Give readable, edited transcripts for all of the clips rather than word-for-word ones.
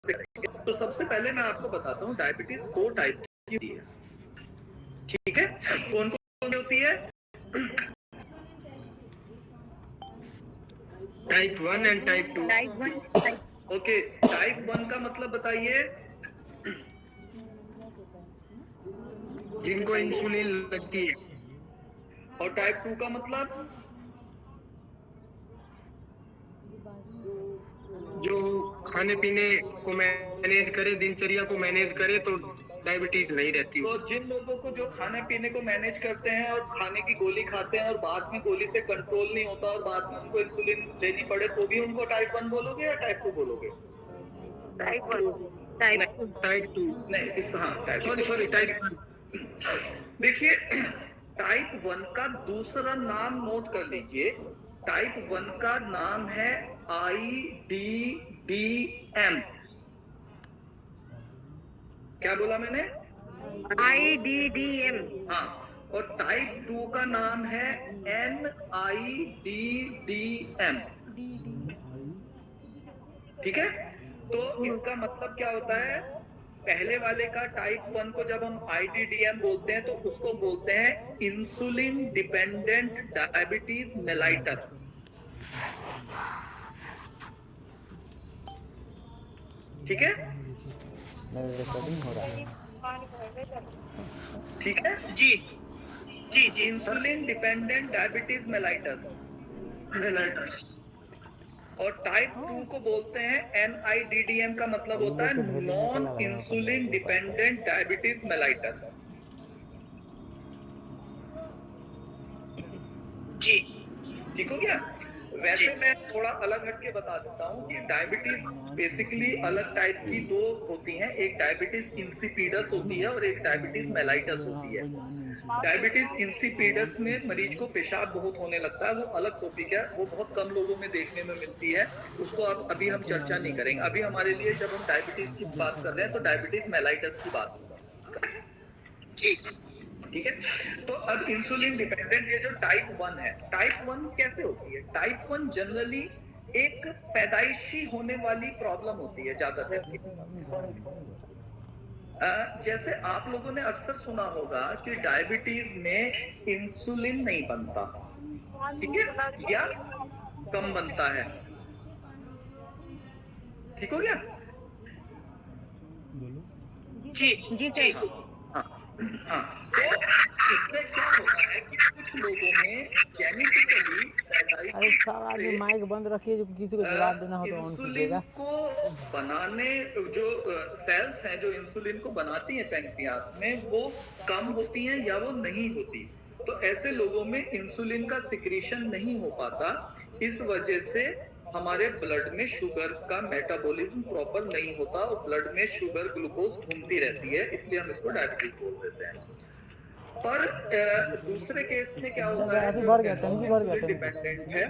से करेंगे। तो सबसे पहले मैं आपको बताता हूँ डायबिटीज 2 टाइप की होती है, ठीक है? कौन कौन सी होती है? Type 1 and type 2। Type 1, okay, type 1 का मतलब बताइए। जिनको इंसुलिन लगती है। और टाइप 2 का मतलब? जो खाने पीने को मैनेज करे, दिनचर्या को मैनेज करे तो डायबिटीज नहीं रहती। तो जिन लोगों को जो खाने पीने को मैनेज करते हैं और खाने की गोली खाते हैं और बाद में गोली से कंट्रोल नहीं होता और बाद में उनको इंसुलिन लेनी पड़े, तो भी उनको टाइप 1 बोलोगे या टाइप 2 बोलोगे? टाइप 2। नहीं, इस हाँ टाइप सॉरी टाइप 1। देखिए, टाइप 1 का दूसरा नाम नोट कर लीजिए। टाइप 1 का नाम है IDDM। क्या बोला मैंने? IDDM। हाँ, और टाइप 2 का नाम है NIDDM। ठीक है? तो इसका मतलब क्या होता है? पहले वाले का टाइप 1 को जब हम IDDM बोलते हैं तो उसको बोलते हैं इंसुलिन डिपेंडेंट डायबिटीज मेलाइटस। ठीक है? रिकॉर्डिंग हो रहा है। ठीक है जी जी जी इंसुलिन डिपेंडेंट डायबिटीज मेलाइटस। और टाइप 2 को बोलते हैं NIDDM का मतलब होता है non insulin dependent diabetes mellitus. जी ठीक हो गया? वैसे मैं थोड़ा अलग हटके बता देता हूँ कि डायबिटीज बेसिकली अलग टाइप की दो होती हैं। एक डायबिटीज इंसिपिडस होती है और एक डायबिटीज मेलाइटस होती है। डायबिटीज इंसिपिडस में मरीज को पेशाब बहुत होने लगता है, वो अलग टॉपिक है, वो बहुत कम लोगों में देखने में मिलती है, उसको अब अभी हम चर्चा नहीं करेंगे। अभी हमारे लिए जब हम डायबिटीज की बात कर रहे हैं तो डायबिटीज मेलाइटस की बात होगा। जी ठीक है? तो अब इंसुलिन डिपेंडेंट ये जो टाइप 1 है, टाइप 1 कैसे होती है? टाइप 1 जनरली एक पैदाइशी होने वाली प्रॉब्लम होती है ज्यादातर की। जैसे आप लोगों ने अक्सर सुना होगा कि डायबिटीज में इंसुलिन नहीं बनता, ठीक है, या कम बनता है। ठीक हो गया? जी जी जी सर। हाँ हाँ। तो इससे क्या होता है कि कुछ लोगों में जेनेटिकली अरे सब आदमी माइक बंद रखिए, जो किसी को जवाब देना हो तो ऑन इंसुलिन कीजिएगा। को बनाने जो सेल्स हैं जो इंसुलिन को बनाती हैं पैंक्रियास में, वो कम होती हैं या वो नहीं होती। तो ऐसे लोगों में इंसुलिन का सिक्रीशन नहीं हो पाता, इस वजह से हमारे ब्लड में शुगर का मेटाबॉलिज्म प्रॉपर नहीं होता और ब्लड में शुगर ग्लूकोज घूमती रहती है, इसलिए हम इसको डायबिटीज बोल देते हैं। पर दूसरे केस में क्या होता है, जो भर गया, नॉन टंकी भर गया, इंसुलिन टंकी। डिपेंडेंट है,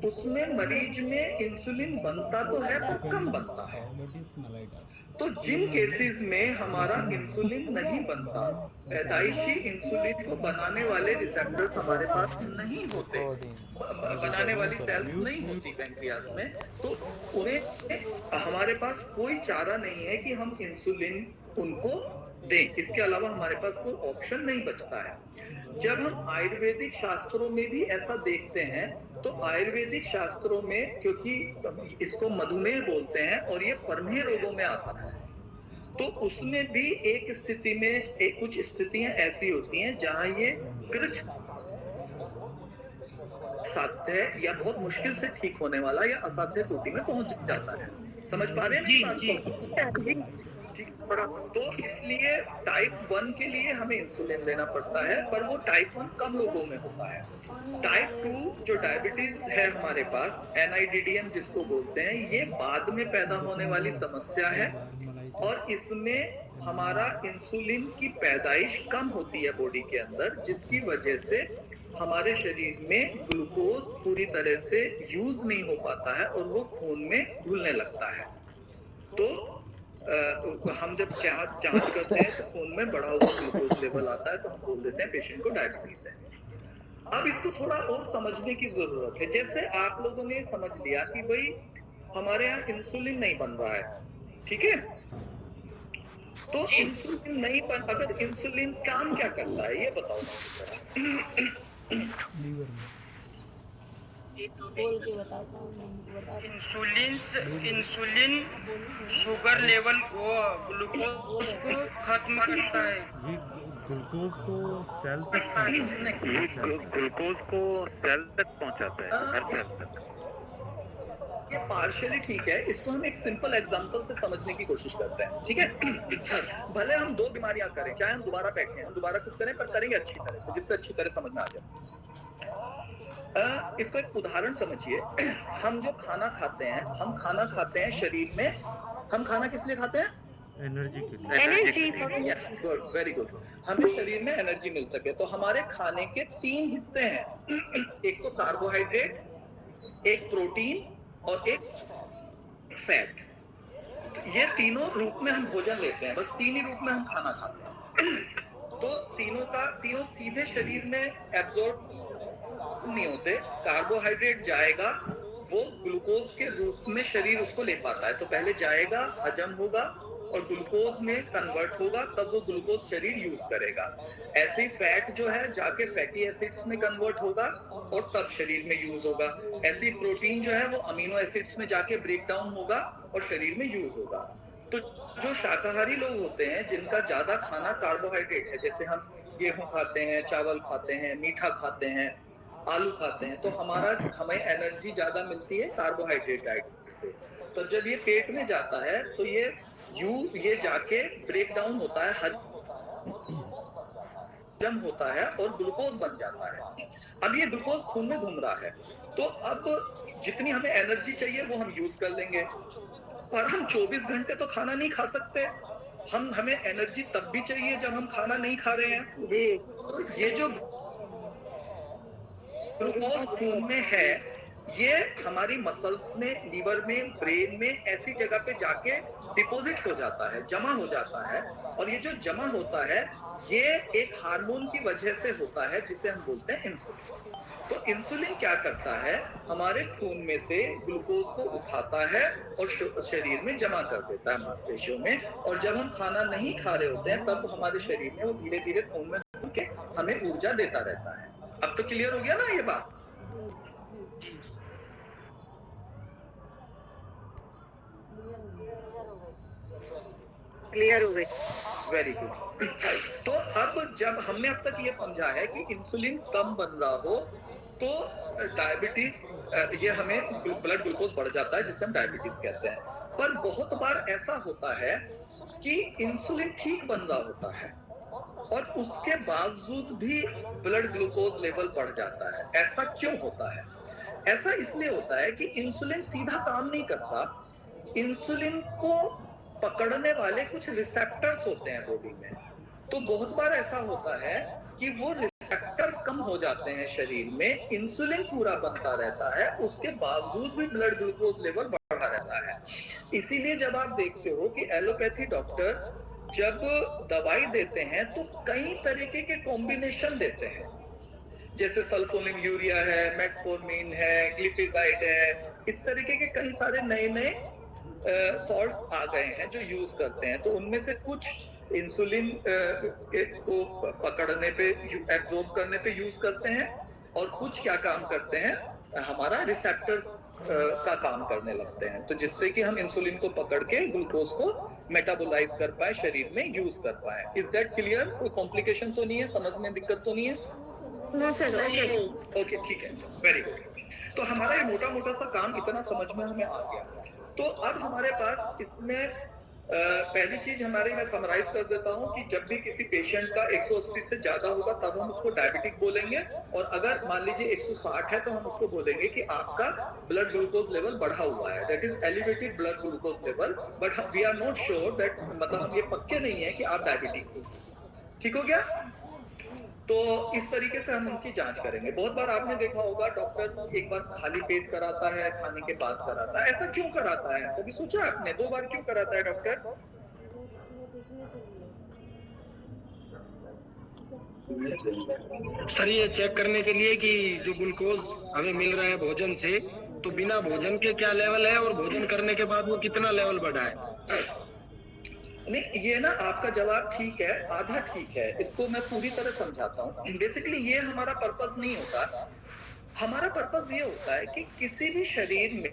उसमें मरीज में इंसुलिन बनता तो है पर कम बनता है। तो जिन केसेस में हमारा इंसुलिन नहीं बनता, पैदाइशी इंसुलिन को बनाने वाले रिसेप्टर्स हमारे पास नहीं होते, बनाने वाली सेल्स नहीं होती पैंक्रियास में, तो उन्हें हमारे पास कोई चारा नहीं है कि हम इंसुलिन उनको दें, इसके अलावा हमारे पास कोई ऑप्शन नहीं बचता है। जब हम आयुर्वेदिक शास्त्रों में भी ऐसा देखते हैं, तो आयुर्वेदिक शास्त्रों में, क्योंकि इसको मधुमेह बोलते हैं और ये परमेह रोगों में आता है, तो उसमें भी एक स्थिति में कुछ स्थितियां ऐसी होती हैं जहां ये कृच साध्य या बहुत मुश्किल से ठीक होने वाला या असाध्य कोटि में पहुंच जाता है। समझ पा रहे हैं मेरी बात को? ठीक। तो इसलिए टाइप 1 के लिए हमें इंसुलिन लेना पड़ता है, पर वो टाइप 1 कम लोगों में होता है। टाइप 2 जो डायबिटीज है हमारे पास, NIDDM जिसको बोलते हैं, ये बाद में पैदा होने वाली समस्या है और इसमें हमारा इंसुलिन की पैदाइश कम होती है बॉडी के अंदर, जिसकी वजह से हमारे शरीर में ग्लूकोज पूरी तरह से यूज नहीं हो पाता है और वो खून में घुलने लगता है। तो हम जब जांच करते हैं तो खून में बढ़ा हुआ ग्लूकोज लेवल आता है, तो हम बोल देते हैं पेशेंट को डायबिटीज है। अब इसको थोड़ा और समझने की जरूरत है। जैसे आप लोगों ने समझ लिया कि भाई हमारे यहाँ इंसुलिन नहीं बन रहा है, ठीक है। तो इंसुलिन नहीं बन, अगर इंसुलिन काम क्या करता है ये बताओ मुझे। लीवर में बोल के बता इंसुलिन शुगर लेवल वो ग्लूकोज को खत्म करता है। ये ग्लूकोज को सेल तक नहीं, ग्लूकोज को सेल तक पहुंचाता है, हर सेल तक। ये पार्शियली ठीक है, इसको हम एक सिंपल एग्जांपल से समझने की कोशिश करते हैं, ठीक है। भले हम दो बीमारियां करें, चाहे हम दोबारा बैठे हैं, दोबारा कुछ करें, पर करेंगे अच्छी तरह से, जिससे अच्छी तरह समझ में आ जाए। इसको एक उदाहरण समझिए। हम जो खाना खाते हैं, हम खाना खाते हैं शरीर में, हम खाना किस लिए खाते हैं? एनर्जी के लिए। Energy. Yes, good, very good. हमें शरीर में एनर्जी मिल सके तो हमारे खाने के 3 हिस्से हैं। एक तो कार्बोहाइड्रेट, एक प्रोटीन और एक फैट। तो ये तीनों रूप में हम भोजन लेते हैं, बस 3 ही रूप में हम खाना खाते हैं। तो तीनों सीधे शरीर में एब्जॉर्ब नहीं होते। कार्बोहाइड्रेट जाएगा, वो ग्लूकोज के रूप में शरीर उसको ले पाता है, तो पहले जाएगा, हजम होगा और ग्लूकोज में कन्वर्ट होगा, तब वो ग्लूकोज शरीर यूज करेगा। ऐसे ही फैट जो है जाके फैटी एसिड्स में कन्वर्ट होगा और तब शरीर में यूज होगा। ऐसे ही प्रोटीन जो है वो अमीनो एसिड्स में जाके ब्रेक डाउन होगा और शरीर में यूज होगा। तो जो शाकाहारी लोग होते हैं जिनका ज्यादा खाना कार्बोहाइड्रेट है, जैसे हम गेहूं खाते हैं, चावल खाते हैं, मीठा खाते हैं, आलू खाते हैं, तो हमें एनर्जी ज्यादा मिलती है कार्बोहाइड्रेट डाइट से। तो जब ये पेट में जाता है तो ये जाके ब्रेक डाउन होता है, हजम होता है और ग्लूकोज बन जाता है। अब ये ग्लूकोज खून में घूम रहा है, तो अब जितनी हमें एनर्जी चाहिए वो हम यूज कर लेंगे, पर हम 24 घंटे तो खाना नहीं खा सकते। हमें एनर्जी तब भी चाहिए जब हम खाना नहीं खा रहे हैं। जी। तो ये जो ग्लूकोज खून में है, ये हमारी मसल्स में, लीवर में, ब्रेन में, ऐसी जगह पे जाके डिपॉजिट हो जाता है, जमा हो जाता है। और ये जो जमा होता है ये एक हार्मोन की वजह से होता है जिसे हम बोलते हैं इंसुलिन। तो इंसुलिन क्या करता है, हमारे खून में से ग्लूकोज को उठाता है और शरीर में जमा कर देता है मांसपेशियों में। और जब हम खाना नहीं खा रहे होते हैं तब हमारे शरीर में वो धीरे धीरे खून में घूम के हमें ऊर्जा देता रहता है। अब तो क्लियर हो गया ना ये बात? क्लियर हो गई। Very good. तो अब जब हमने अब तक ये समझा है कि इंसुलिन कम बन रहा हो तो डायबिटीज, ये हमें ब्लड ग्लूकोज बढ़ जाता है जिसे हम डायबिटीज कहते हैं। पर बहुत बार ऐसा होता है कि इंसुलिन ठीक बन रहा होता है और उसके बावजूद भी ब्लड ग्लूकोज लेवल बढ़ जाता है। ऐसा क्यों होता है? ऐसा इसलिए होता है कि इंसुलिन सीधा काम नहीं करता। इंसुलिन को पकड़ने वाले कुछ रिसेप्टर्स होते हैं बॉडी में। तो बहुत बार ऐसा होता है कि वो रिसेप्टर कम हो जाते हैं शरीर में, इंसुलिन पूरा बनता रहता है, उसके बावजूद भी ब्लड ग्लूकोज लेवल बढ़ा रहता है। इसीलिए जब आप देखते हो कि एलोपैथी डॉक्टर जब दवाई देते हैं तो कई तरीके के कॉम्बिनेशन देते हैं, जैसे सल्फोनिल यूरिया है, मेटफॉर्मिन है, ग्लिपिजाइड है, इस तरीके के कई सारे नए नए सॉल्ट्स आ गए हैं जो यूज करते हैं। तो उनमें से कुछ इंसुलिन को पकड़ने पे, एब्जॉर्ब करने पे यूज करते हैं और कुछ क्या काम करते हैं, हमारा रिसेप्टर्स का काम करने लगते हैं, तो जिससे कि हम इंसुलिन को पकड़ के ग्लूकोज को मेटाबोलाइज कर पाए, शरीर में यूज कर पाए। Is that clear? कोई कॉम्प्लिकेशन तो नहीं है, समझ में दिक्कत तो नहीं है? ओके, ठीक है, वेरी गुड। तो हमारा ये मोटा मोटा सा काम इतना समझ में हमें आ गया। तो अब हमारे पास इसमें पहली चीज हमारी, मैं समराइज कर देता हूं कि जब भी किसी पेशेंट का 180 से ज्यादा होगा तब हम उसको डायबिटिक बोलेंगे, और अगर मान लीजिए 160 है तो हम उसको बोलेंगे कि आपका ब्लड ग्लूकोज लेवल बढ़ा हुआ है, that is elevated blood glucose level, but we are not sure that, मतलब हम ये पक्के नहीं है कि आप डायबिटिक हो। ठीक हो गया? तो इस तरीके से हम उनकी जांच करेंगे। बहुत बार आपने देखा होगा डॉक्टर एक बार खाली पेट कराता है, खाने के बाद कराता है। ऐसा क्यों कराता है? कभी सोचा आपने 2 बार क्यों कराता है डॉक्टर? सर ये चेक करने के लिए कि जो ग्लूकोज हमें मिल रहा है भोजन से, तो बिना भोजन के क्या लेवल है और भोजन करने के बाद वो कितना लेवल बढ़ा है। नहीं, ये ना आपका जवाब ठीक है, आधा ठीक है, इसको मैं पूरी तरह समझाता हूँ। बेसिकली ये हमारा पर्पस नहीं होता। हमारा पर्पस ये होता है कि किसी भी शरीर में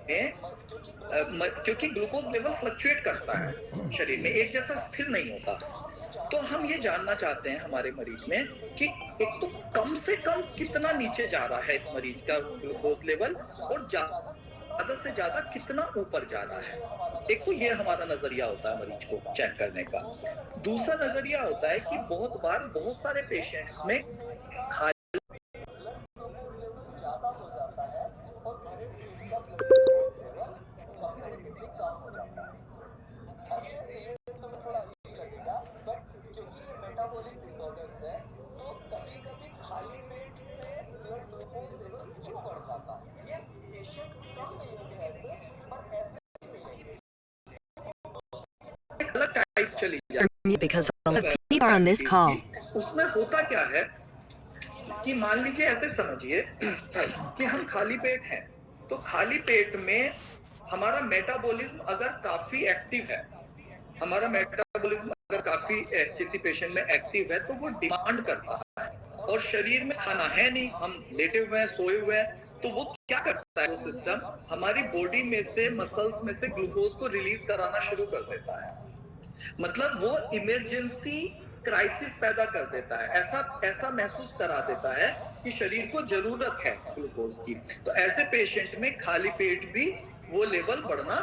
क्योंकि ग्लूकोज लेवल फ्लक्चुएट करता है शरीर में, एक जैसा स्थिर नहीं होता। तो हम ये जानना चाहते हैं हमारे मरीज में कि एक तो कम से कम कितना नीचे जा रहा है इस मरीज का ग्लूकोज लेवल, और ज्यादा से ज्यादा कितना ऊपर जा रहा है। एक तो ये हमारा नजरिया होता है मरीज को चेक करने का। दूसरा नजरिया होता है कि बहुत बार बहुत सारे पेशेंट्स में चली जाती because all the people on this call. उसमें होता क्या है कि मान लीजिए ऐसे समझिए कि हम खाली पेट हैं, तो खाली पेट में हमारा मेटाबॉलिज्म अगर काफी एक्टिव है, हमारा मेटाबॉलिज्म अगर काफी किसी पेशेंट में एक्टिव है, तो वो डिमांड करता है और शरीर में खाना है नहीं, हम लेटे हुए हैं, सोए हुए हैं, तो वो क्या करता है, वो सिस्टम हमारी बॉडी में से, मसल्स में से ग्लूकोज को रिलीज कराना शुरू कर देता है। मतलब वो इमरजेंसी क्राइसिस पैदा कर देता है, ऐसा महसूस करा देता है कि शरीर को जरूरत है ग्लूकोज की। तो ऐसे पेशेंट में खाली पेट भी वो लेवल बढ़ना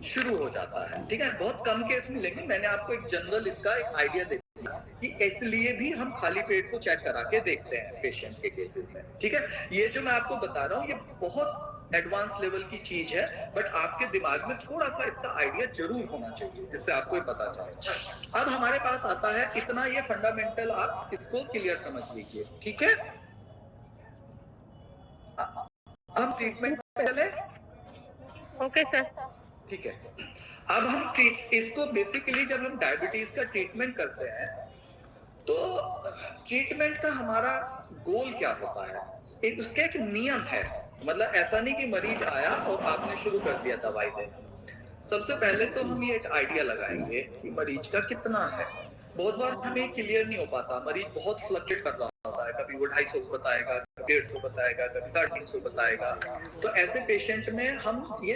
शुरू हो जाता है। ठीक है, बहुत कम केस मिलेंगे, मैंने आपको एक जनरल इसका एक आइडिया दे दिया कि इसलिए भी हम खाली पेट को चेक करा के देखते हैं पेशेंट के केसेस में। ठीक है, ये जो मैं आपको बता रहा हूँ ये बहुत एडवांस लेवल की चीज है, बट आपके दिमाग में थोड़ा सा इसका आइडिया जरूर होना चाहिए जिससे आपको ये पता चले। अब हमारे पास आता है इतना, ये फंडामेंटल आप इसको क्लियर समझ लीजिए। ठीक है, हम ट्रीटमेंट पे चले। Okay sir. ठीक है, अब हम इसको बेसिकली जब हम डायबिटीज का ट्रीटमेंट करते हैं तो ट्रीटमेंट का हमारा गोल क्या होता है, उसका एक नियम है। मतलब ऐसा नहीं कि मरीज आया और आपने शुरू कर दिया दवाई देना। सबसे पहले तो हम ये एक आइडिया लगाएंगे कि मरीज का कितना है। बहुत बार हमें क्लियर नहीं हो पाता, मरीज बहुत फ्लक्चुएट कर रहा होता है, कभी वो 250 बताएगा, कभी 150 बताएगा, कभी 350 बताएगा। तो ऐसे पेशेंट में हम ये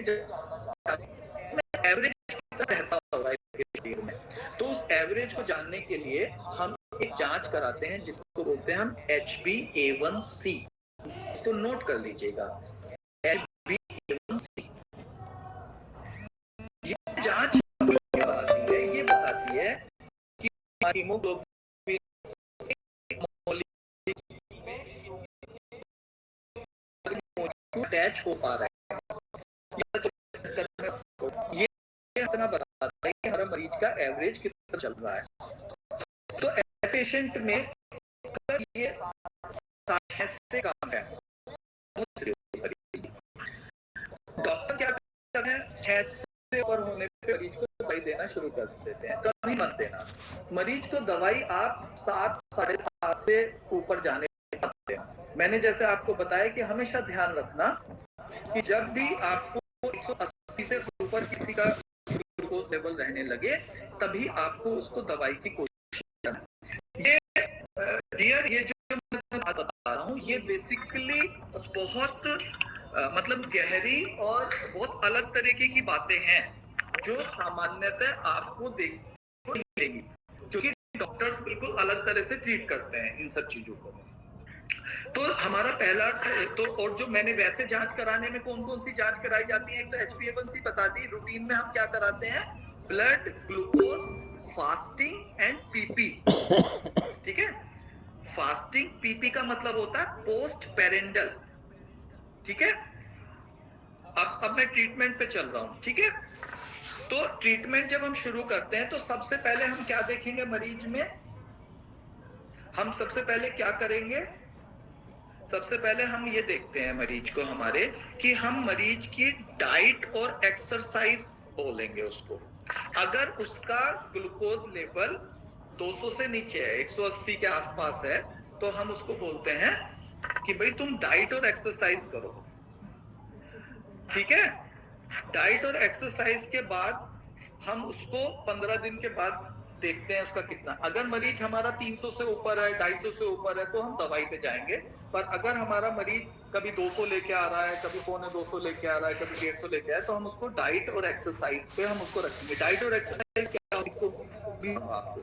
एवरेज कितना रहता होगा इसके शरीर में, तो उस एवरेज को जानने के लिए हम एक जांच कराते हैं जिसको बोलते हैं हम HbA1c। इसको नोट कर लीजिएगा, HbA1c। ये जांच क्या बताती है, ये बताती है कि हीमोग्लोबिन अटैच हो पा रहा है, ये इतना बताता है कि हमारा मरीज का एवरेज कितना चल रहा है। तो ऐसे पेशेंट में अगर ये से काम है, डॉक्टर क्या करते हैं, 6 से ऊपर होने पे मरीज को दवाई देना शुरू कर देते हैं। कभी मत देना मरीज को दवाई, आप 7, 7.5 से ऊपर जाने मत देना। मैंने जैसे आपको बताया कि हमेशा ध्यान रखना कि जब भी आपको 180 से ऊपर किसी का ग्लूकोज लेवल रहने लगे तभी आपको उसको दवाई की कोशिश करना। ये डियर, ये जो मैं बात बता रहा हूँ ये बेसिकली बहुत मतलब गहरी और बहुत अलग तरीके की बातें हैं जो सामान्यतः आपको देखने को मिलेगी, क्योंकि डॉक्टर्स बिल्कुल अलग तरह से ट्रीट करते हैं इन सब चीजों को। तो हमारा पहला तो, और जो मैंने वैसे जांच कराने में कौन कौन सी जांच कराई जाती है, एक तो HbA1c बता दी। रूटीन में हम क्या कराते हैं, blood glucose, fasting and PP. ठीक है, फास्टिंग पीपी का मतलब होता है पोस्ट पेरेंडल। ठीक है, अब मैं ट्रीटमेंट पे चल रहा हूं। ठीक है, तो ट्रीटमेंट जब हम शुरू करते हैं तो सबसे पहले हम क्या देखेंगे मरीज में, हम सबसे पहले क्या करेंगे, सबसे पहले हम ये देखते हैं मरीज को हमारे कि हम मरीज की डाइट और एक्सरसाइज बोलेंगे उसको। अगर उसका ग्लूकोज लेवल 200 से नीचे है, 180 के आसपास है, तो हम उसको बोलते हैं कि भाई तुम डाइट और एक्सरसाइज करो। ठीक है, डाइट और एक्सरसाइज के बाद हम उसको 15 दिन के बाद देखते हैं उसका कितना। अगर मरीज हमारा 300 से ऊपर है, 250 से ऊपर है, तो हम दवाई पे जाएंगे। पर अगर हमारा मरीज कभी 200 लेके आ रहा है, कभी 250 लेके आ रहा है, कभी 150 लेके आया, तो हम उसको डाइट और एक्सरसाइज पे हम उसको रखेंगे। डाइट और एक्सरसाइज क्या है इसको भी आपको,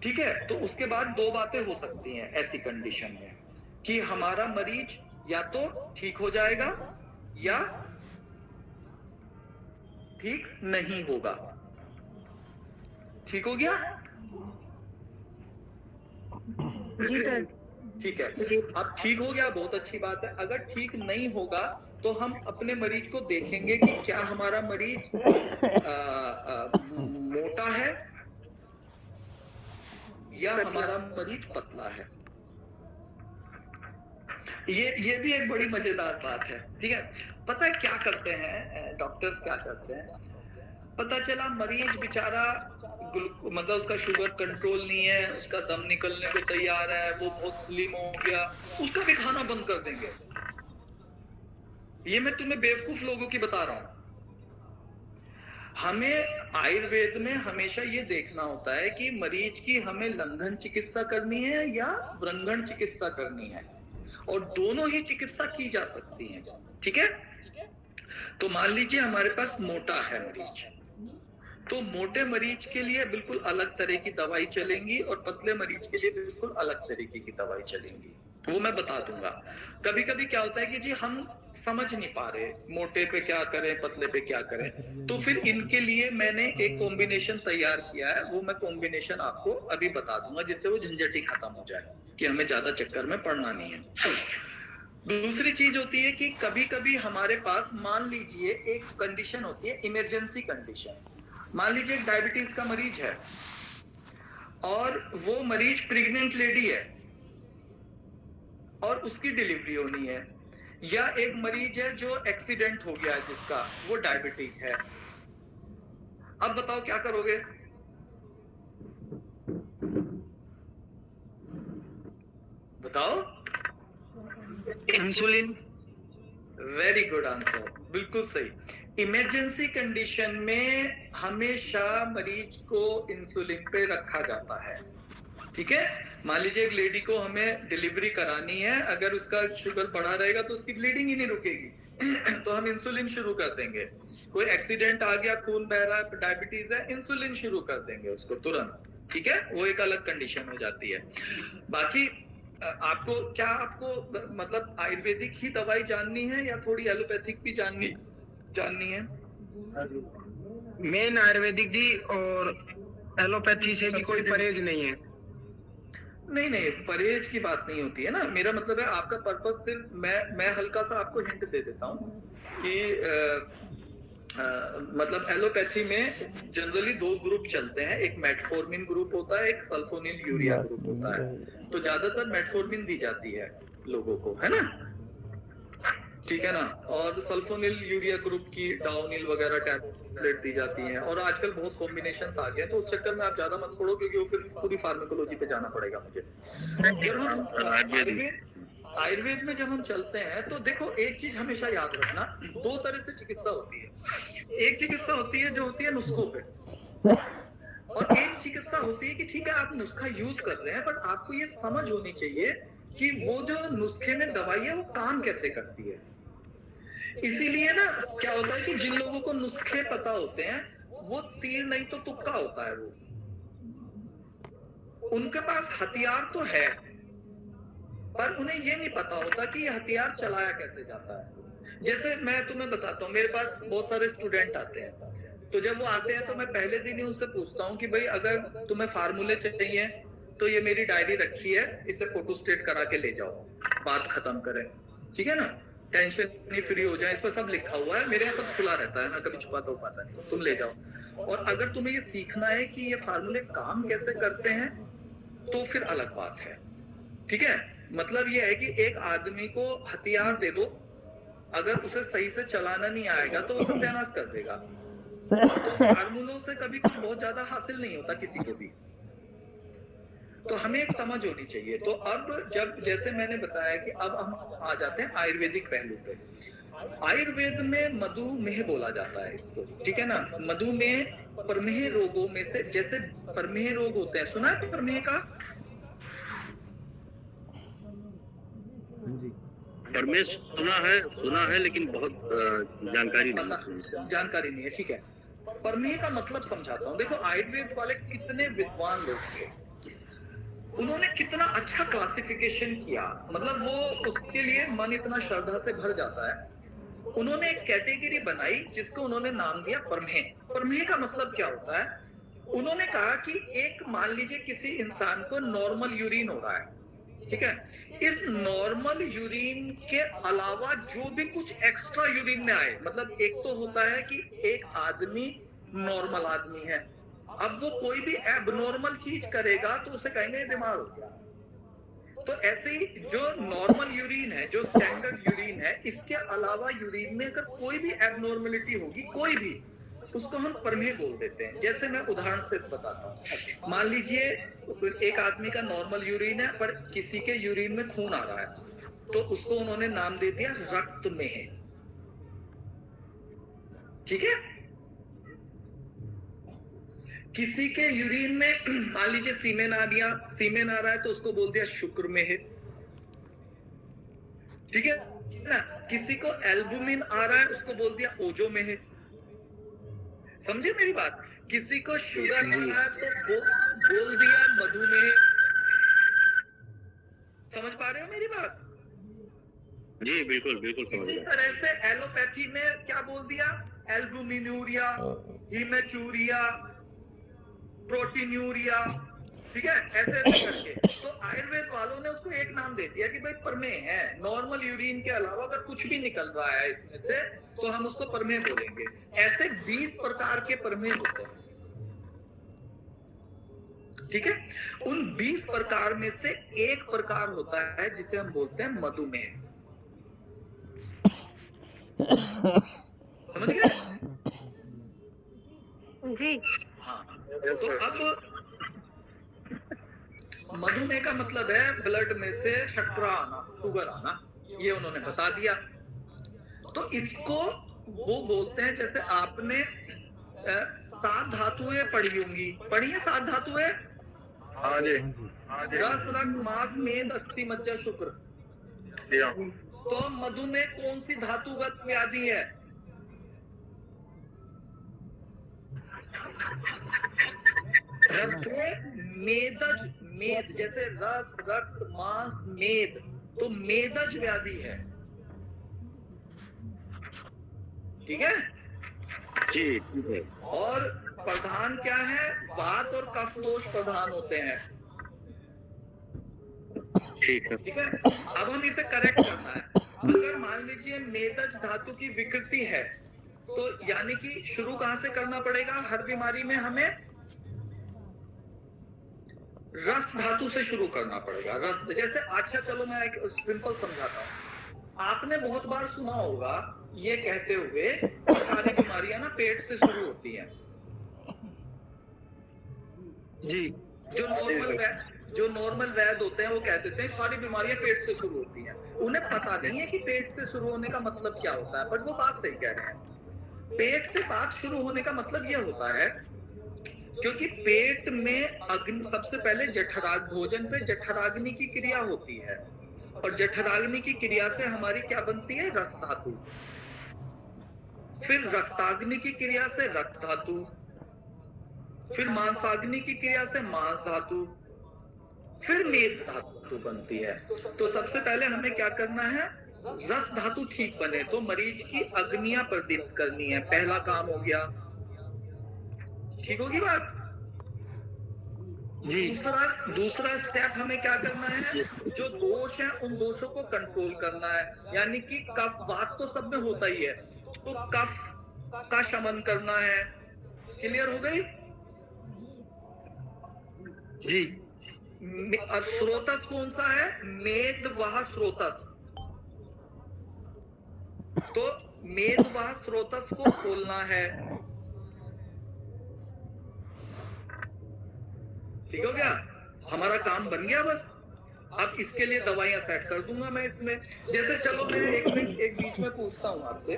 ठीक है। तो उसके बाद 2 बातें हो सकती हैं ऐसी कंडीशन में, कि हमारा मरीज या तो ठीक हो जाएगा या ठीक नहीं होगा। ठीक हो गया? जी सर। ठीक है, अब ठीक हो गया, बहुत अच्छी बात है। अगर ठीक नहीं होगा तो हम अपने मरीज को देखेंगे कि क्या हमारा मरीज मोटा है या हमारा मरीज पतला है। ये भी एक बड़ी मजेदार बात है, ठीक है। पता है क्या करते हैं डॉक्टर्स, क्या करते हैं, पता चला मरीज बेचारा मतलब उसका शुगर कंट्रोल नहीं है, उसका दम निकलने को तैयार है, वो बहुत स्लिम हो गया, उसका भी खाना बंद कर देंगे। ये मैं तुम्हें बेवकूफ लोगों की बता रहा हूं। हमें आयुर्वेद में हमेशा ये देखना होता है कि मरीज की हमें लंघन चिकित्सा करनी है या व्रंगण चिकित्सा करनी है, और दोनों ही चिकित्सा की जा सकती है, ठीक है। तो मान लीजिए हमारे पास मोटा है मरीज, तो मोटे मरीज के लिए बिल्कुल अलग तरह की दवाई चलेंगी और पतले मरीज के लिए बिल्कुल अलग तरीके की दवाई चलेंगी, वो मैं बता दूंगा। कभी कभी क्या होता है कि जी हम समझ नहीं पा रहे मोटे पे क्या करें, पतले पे क्या करें, तो फिर इनके लिए मैंने एक कॉम्बिनेशन तैयार किया है, वो मैं कॉम्बिनेशन आपको अभी बता दूंगा, जिससे वो झंझट ही खत्म हो जाए कि हमें ज्यादा चक्कर में पड़ना नहीं है। दूसरी चीज होती है कि कभी कभी हमारे पास मान लीजिए एक कंडीशन होती है, इमरजेंसी कंडीशन। मान लीजिए एक डायबिटीज का मरीज है और वो मरीज प्रेग्नेंट लेडी है और उसकी डिलीवरी होनी है, या एक मरीज है जो एक्सीडेंट हो गया है जिसका, वो डायबिटिक है। अब बताओ क्या करोगे? बताओ। इंसुलिन। वेरी गुड आंसर, बिल्कुल सही। इमरजेंसी कंडीशन में हमेशा मरीज को इंसुलिन पे रखा जाता है, ठीक है। मान लीजिए एक लेडी को हमें डिलीवरी करानी है, अगर उसका शुगर बढ़ा रहेगा तो उसकी ब्लीडिंग ही नहीं रुकेगी तो हम इंसुलिन शुरू कर देंगे। कोई एक्सीडेंट आ गया, खून बह रहा है, डायबिटीज है, इंसुलिन शुरू कर देंगे उसको तुरंत, ठीक है। वो एक अलग कंडीशन हो जाती है। बाकी आपको क्या, आपको मतलब आयुर्वेदिक ही दवाई जाननी है या थोड़ी एलोपैथिक भी जाननी है? मेन आयुर्वेदिक जी, और एलोपैथी से भी कोई परहेज नहीं है। नहीं, परहेज की बात नहीं होती है ना। मेरा मतलब है आपका पर्पस सिर्फ, मैं हल्का सा आपको हिंट दे देता हूँ कि मतलब एलोपैथी में जनरली 2 ग्रुप चलते हैं, एक मेटफॉर्मिन ग्रुप होता है, एक सल्फोनिल यूरिया ग्रुप होता है। तो ज्यादातर मेटफॉर्मिन दी जाती है लोगों को, है ना, ठीक है ना। और सल्फोनिल यूरिया ग्रुप की डाउनिल वगैरह टैबलेट दी जाती हैं, और आजकल बहुत कॉम्बिनेशंस आ गए, तो उस चक्कर में आप ज्यादा मत पढ़ो, क्योंकि वो फिर पूरी फार्माकोलॉजी पे जाना पड़ेगा मुझे। जब हम आयुर्वेद में जब हम चलते हैं तो देखो एक चीज हमेशा याद रखना, 2 तरह से चिकित्सा होती है। एक चिकित्सा होती है जो होती है नुस्खों पे, और एक चिकित्सा होती है कि ठीक है आप नुस्खा यूज कर रहे हैं, बट आपको ये समझ होनी चाहिए कि वो जो नुस्खे में दवाई है वो काम कैसे करती है। इसीलिए ना क्या होता है कि जिन लोगों को नुस्खे पता होते हैं वो तीर नहीं तो तुक्का होता है, वो उनके पास हथियार तो है पर उन्हें ये नहीं पता होता कि ये हथियार चलाया कैसे जाता है। जैसे मैं तुम्हें बताता हूँ, मेरे पास बहुत सारे स्टूडेंट आते हैं, तो जब वो आते हैं तो मैं पहले दिन ही उनसे पूछता हूँ कि भाई अगर तुम्हें फार्मूले चाहिए तो ये मेरी डायरी रखी है, इसे फोटो स्टेट करा के ले जाओ, बात खत्म करें, ठीक है ना, टेंशन नहीं, फ्री हो जाए। इस पर सब लिखा हुआ है, मेरे यहाँ सब खुला रहता है, मैं कभी छुपाता उपाता नहीं, तुम ले जाओ। और अगर तुम्हें ये सीखना है कि ये फार्मूले काम कैसे करते हैं तो फिर अलग बात है, ठीक है। मतलब ये है कि एक आदमी को हथियार दे दो, अगर उसे सही से चलाना नहीं आएगा तो वो सत्यानाश कर देगा। तो फार्मूलों से कभी कुछ बहुत ज्यादा हासिल नहीं होता किसी को भी, तो हमें एक समझ होनी चाहिए। तो अब जब जैसे मैंने बताया कि अब हम आ जाते हैं आयुर्वेदिक पहलू पे। आयुर्वेद में मधुमेह बोला जाता है इसको, ठीक है ना। मधुमेह प्रमेह रोगों में से, जैसे प्रमेह रोग होते हैं, सुना है प्रमेह का? परमेश सुना है लेकिन बहुत जानकारी नहीं है। जानकारी नहीं है, ठीक है। प्रमेह का मतलब समझाता हूँ। देखो आयुर्वेद वाले कितने विद्वान लोग थे, उन्होंने कितना अच्छा क्लासिफिकेशन किया, मतलब वो उसके लिए मन इतना श्रद्धा से भर जाता है। उन्होंने एक कैटेगरी बनाई जिसको उन्होंने नाम दिया प्रमेह। प्रमेह का मतलब क्या होता है? उन्होंने कहा कि एक, मान लीजिए किसी इंसान को नॉर्मल यूरिन हो रहा है, ठीक है, इस नॉर्मल यूरिन के अलावा जो भी कुछ एक्स्ट्रा यूरिन में आए, मतलब एक तो होता है कि एक आदमी नॉर्मल आदमी है, अब वो कोई भी एबनॉर्मल चीज करेगा तो उसे कहेंगे बीमार हो गया। तो ऐसे ही जो नॉर्मल यूरिन है, जो स्टैंडर्ड यूरिन है, इसके अलावा यूरिन में अगर कोई भी एबनॉर्मलिटी होगी, कोई भी, उसको हम प्रमेह बोल देते हैं। जैसे मैं उदाहरण से बताता हूँ। मान लीजिए एक आदमी का नॉर्मल यूरिन है पर किसी के यूरिन में खून आ रहा है, तो उसको उन्होंने नाम दे दिया रक्तमेह, ठीक है। किसी के यूरिन में मान लीजिए सीमेन आ रहा है तो उसको बोल दिया शुक्रमेह, ठीक है ना। किसी को एल्बुमिन आ रहा है उसको बोल दिया ओजोमेह, समझे मेरी बात। किसी को शुगर आ रहा है तो बोल दिया मधुमेह। समझ पा रहे हो मेरी बात? जी बिल्कुल बिल्कुल समझ इसी गया। तरह से एलोपैथी में क्या बोल दिया? एल्बुमिनूरिया, हीमेचूरिया, प्रोटीन्यूरिया, ठीक है, ऐसे ऐसे करके। तो आयुर्वेद वालों ने उसको एक नाम दे दिया कि भाई प्रमेह है। नॉर्मल यूरिन के अलावा अगर कुछ भी निकल रहा है इसमें से तो हम उसको प्रमेह बोलेंगे। ऐसे 20 प्रकार के प्रमेह होते हैं, ठीक है। उन 20 प्रकार में से एक प्रकार होता है जिसे हम बोलते हैं मधुमेह। समझ गए? जी। हाँ, तो अब मधुमेह का मतलब है ब्लड में से शर्करा आना, शुगर आना, ये उन्होंने बता दिया। तो इसको वो बोलते हैं, जैसे आपने 7 धातुएं पढ़ी होंगी, पढ़ी है 7 धातुएं? हाँ जी। रस, रक्त, मांस, मेद, अस्थि, मज्जा, शुक्र। तो मधुमेह कौन सी धातुगत व्याधि है? मेदज, मेद, जैसे रस, रक्त, मांस, मेद, तो मेदज व्याधि है, ठीक है जी ठीक है। और प्रधान क्या है? वात और कफ दोष प्रधान होते हैं, ठीक है। ठीक है। अब हम इसे करेक्ट करना है। अगर मान लीजिए मेदज धातु की विकृति है तो यानी कि शुरू कहां से करना पड़ेगा? हर बीमारी में हमें रस धातु से शुरू करना पड़ेगा। रस, जैसे, अच्छा चलो मैं एक सिंपल समझाता हूँ। आपने बहुत बार सुना होगा ये कहते हुए सारी बीमारियां ना पेट से शुरू होती हैं। जी। जो नॉर्मल वैद्य होते हैं वो कह देते हैं सारी बीमारियां पेट से शुरू होती हैं। उन्हें पता नहीं है कि पेट से शुरू होने का मतलब क्या होता है, बट वो बात सही कह रहे हैं। पेट से बात शुरू होने का मतलब यह होता है क्योंकि पेट में अग्नि, सबसे पहले जठराग, भोजन पे जठराग्नि की क्रिया होती है, और जठराग्नि की क्रिया से हमारी क्या बनती है? रस धातु। फिर रक्ताग्नि की क्रिया से रक्त धातु, फिर मांसाग्नि की क्रिया से मांस धातु, फिर मेद धातु बनती है। तो सबसे पहले हमें क्या करना है? रस धातु ठीक बने तो मरीज की अग्नियां प्रदीप्त करनी है, पहला काम हो गया, ठीक होगी बात? दूसरा स्टेप हमें क्या करना है? जो दोष है उन दोषों को कंट्रोल करना है, यानी कि कफ, वात तो सब में होता ही है, तो कफ का शमन करना है। क्लियर हो गई? जी। अब स्रोतस कौन सा है? मेद वह स्रोतस। तो मेद वह स्रोतस को खोलना है, ठीक हो गया? हमारा काम बन गया बस। अब इसके लिए दवाइयां सेट कर दूंगा मैं इसमें। जैसे चलो मैं एक बीच में पूछता हूँ आपसे,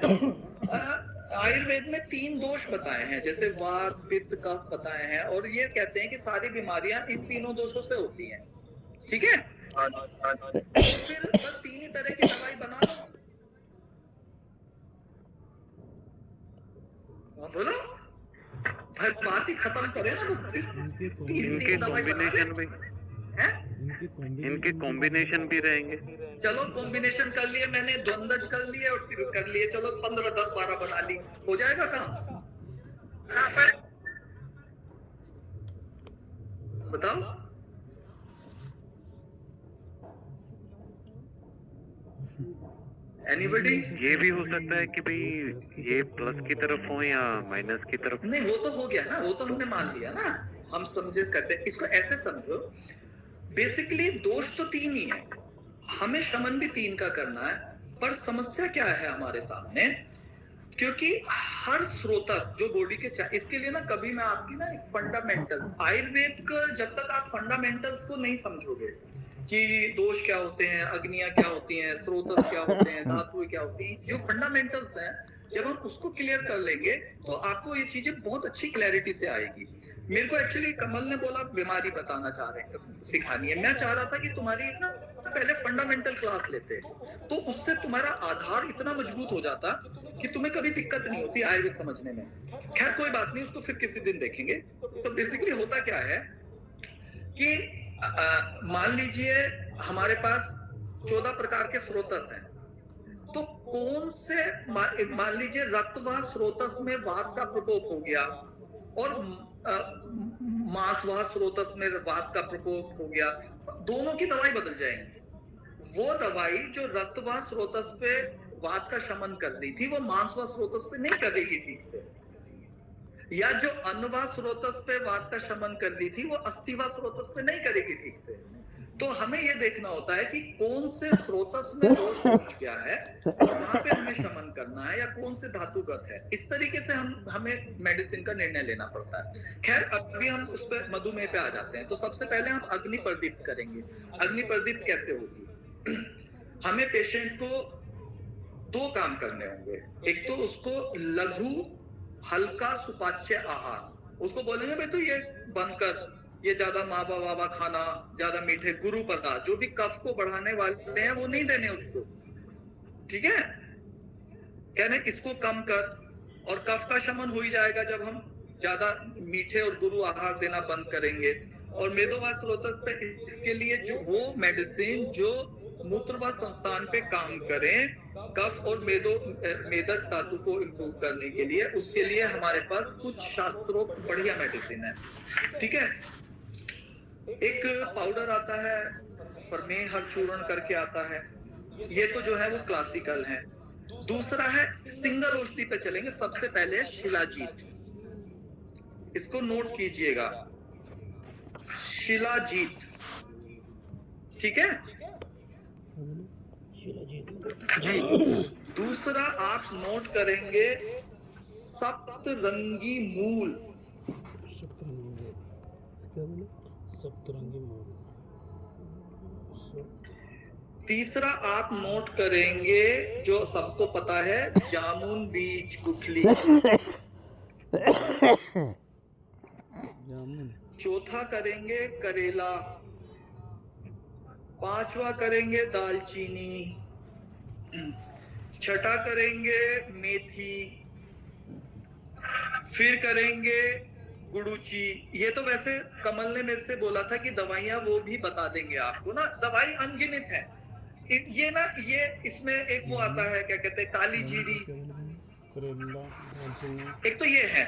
आयुर्वेद में 3 दोष बताए हैं, जैसे वात, पित्त, कफ बताए हैं, और ये कहते हैं कि सारी बीमारियां इन तीनों दोषों से होती हैं, ठीक है? तो फिर बस 3 ही तरह की दवाई बना लो। बोलो भाई, बात ही खत्म करें ना, बस तीन दवाई बना ले। इनके कॉम्बिनेशन भी रहेंगे। चलो कॉम्बिनेशन कर लिए मैंने, द्वंद्व कर लिए और फिर कर लिए, चलो 15, 10, 12 बना ली, हो जाएगा काम? बताओ। एनीबडी? ये भी हो सकता है कि भाई ये प्लस की तरफ हो या माइनस की तरफ। नहीं, वो तो हो गया ना, वो तो हमने मान लिया ना, हम समझे करते हैं। इसको ऐसे समझो, बेसिकली दोष तो 3 ही है, हमें शमन भी 3 का करना है, पर समस्या क्या है हमारे सामने, क्योंकि हर स्रोतस जो बॉडी के इसके लिए ना, कभी मैं आपकी ना एक फंडामेंटल्स, आयुर्वेद का जब तक आप फंडामेंटल्स को नहीं समझोगे कि दोष क्या होते हैं, अग्नियां क्या होती हैं, स्रोतस क्या होते हैं, धातुएं क्या होती हैं, जो फंडामेंटल्स हैं, जब हम उसको क्लियर कर लेंगे तो आपको ये चीजें बहुत अच्छी क्लैरिटी से आएगी। मेरे को एक्चुअली कमल ने बोला बीमारी बताना चाह रहे हैं, सिखानी है। मैं चाह रहा था कि तुम्हारी ना पहले फंडामेंटल क्लास लेते, तो उससे तुम्हारा आधार इतना मजबूत हो जाता कि तुम्हें कभी दिक्कत नहीं होती आयुर्वेद समझने में। खैर कोई बात नहीं, उसको फिर किसी दिन देखेंगे। तो बेसिकली होता क्या है कि मान लीजिए हमारे पास 14 प्रकार के स्रोतस हैं, तो कौन से, मान लीजिए रक्तवाह स्रोतस में वात का प्रकोप हो गया और मांसवाह स्रोतस में वात का प्रकोप हो गया, दोनों की दवाई बदल जाएंगी। वो दवाई जो रक्तवाह स्रोतस पे वात का शमन कर रही थी, वो मांसवाह स्रोतस पे नहीं करेगी ठीक से, या जो अन्नवाह स्रोतस पे वात का शमन कर रही थी, वो अस्थिवाह स्रोतस पे नहीं करेगी ठीक से। तो हमें ये देखना होता है कि कौन से स्रोतस में दोष पहुंच गया है, वहां पे हमें शमन करना है, या कौन से धातुगत है। इस तरीके से हमें मेडिसिन का निर्णय लेना पड़ता है। खैर अभी हम उस पे मधुमेह पे आ जाते हैं। तो सबसे पहले हम अग्नि प्रदीप्त करेंगे। अग्नि प्रदीप्त कैसे होगी? हमें पेशेंट को 2 काम करने होंगे। एक तो उसको लघु हल्का सुपाच्य आहार, उसको बोलेंगे भाई तू ये बंद कर, ये ज्यादा मावा वावा खाना, ज्यादा मीठे गुरु पदार्थ जो भी कफ को बढ़ाने वाले हैं वो नहीं देने उसको, ठीक है? कहने इसको कम कर, और कफ का शमन हो ही जाएगा जब हम ज्यादा मीठे और गुरु आहार देना बंद करेंगे। और मेदोवाह स्रोतस पे इसके लिए जो वो मेडिसिन जो मूत्रवाह संस्थान पे काम करें, कफ और मेदस धातु को इंप्रूव करने के लिए, उसके लिए हमारे पास कुछ शास्त्रोक्त बढ़िया मेडिसिन है, ठीक है? एक पाउडर आता है, परमेह हर चूर्ण करके आता है, ये तो जो है वो क्लासिकल है। दूसरा है सिंगल औषधि पे चलेंगे। सबसे पहले शिलाजीत, इसको नोट कीजिएगा, शिलाजीत, ठीक है? दूसरा आप नोट करेंगे सप्तरंगी मूल, तीसरा आप नोट करेंगे जो सबको पता है, जामुन बीज गुठली, चौथा करेंगे करेला, पांचवा करेंगे दालचीनी, छठा करेंगे मेथी, फिर करेंगे गुड़ूची। ये तो वैसे कमल ने मेरे से बोला था कि दवाइयां वो भी बता देंगे आपको ना, दवाई अनगिनत है। ये ना, ये इसमें एक वो आता है, क्या कहते हैं, काली जीरी, एक तो ये है।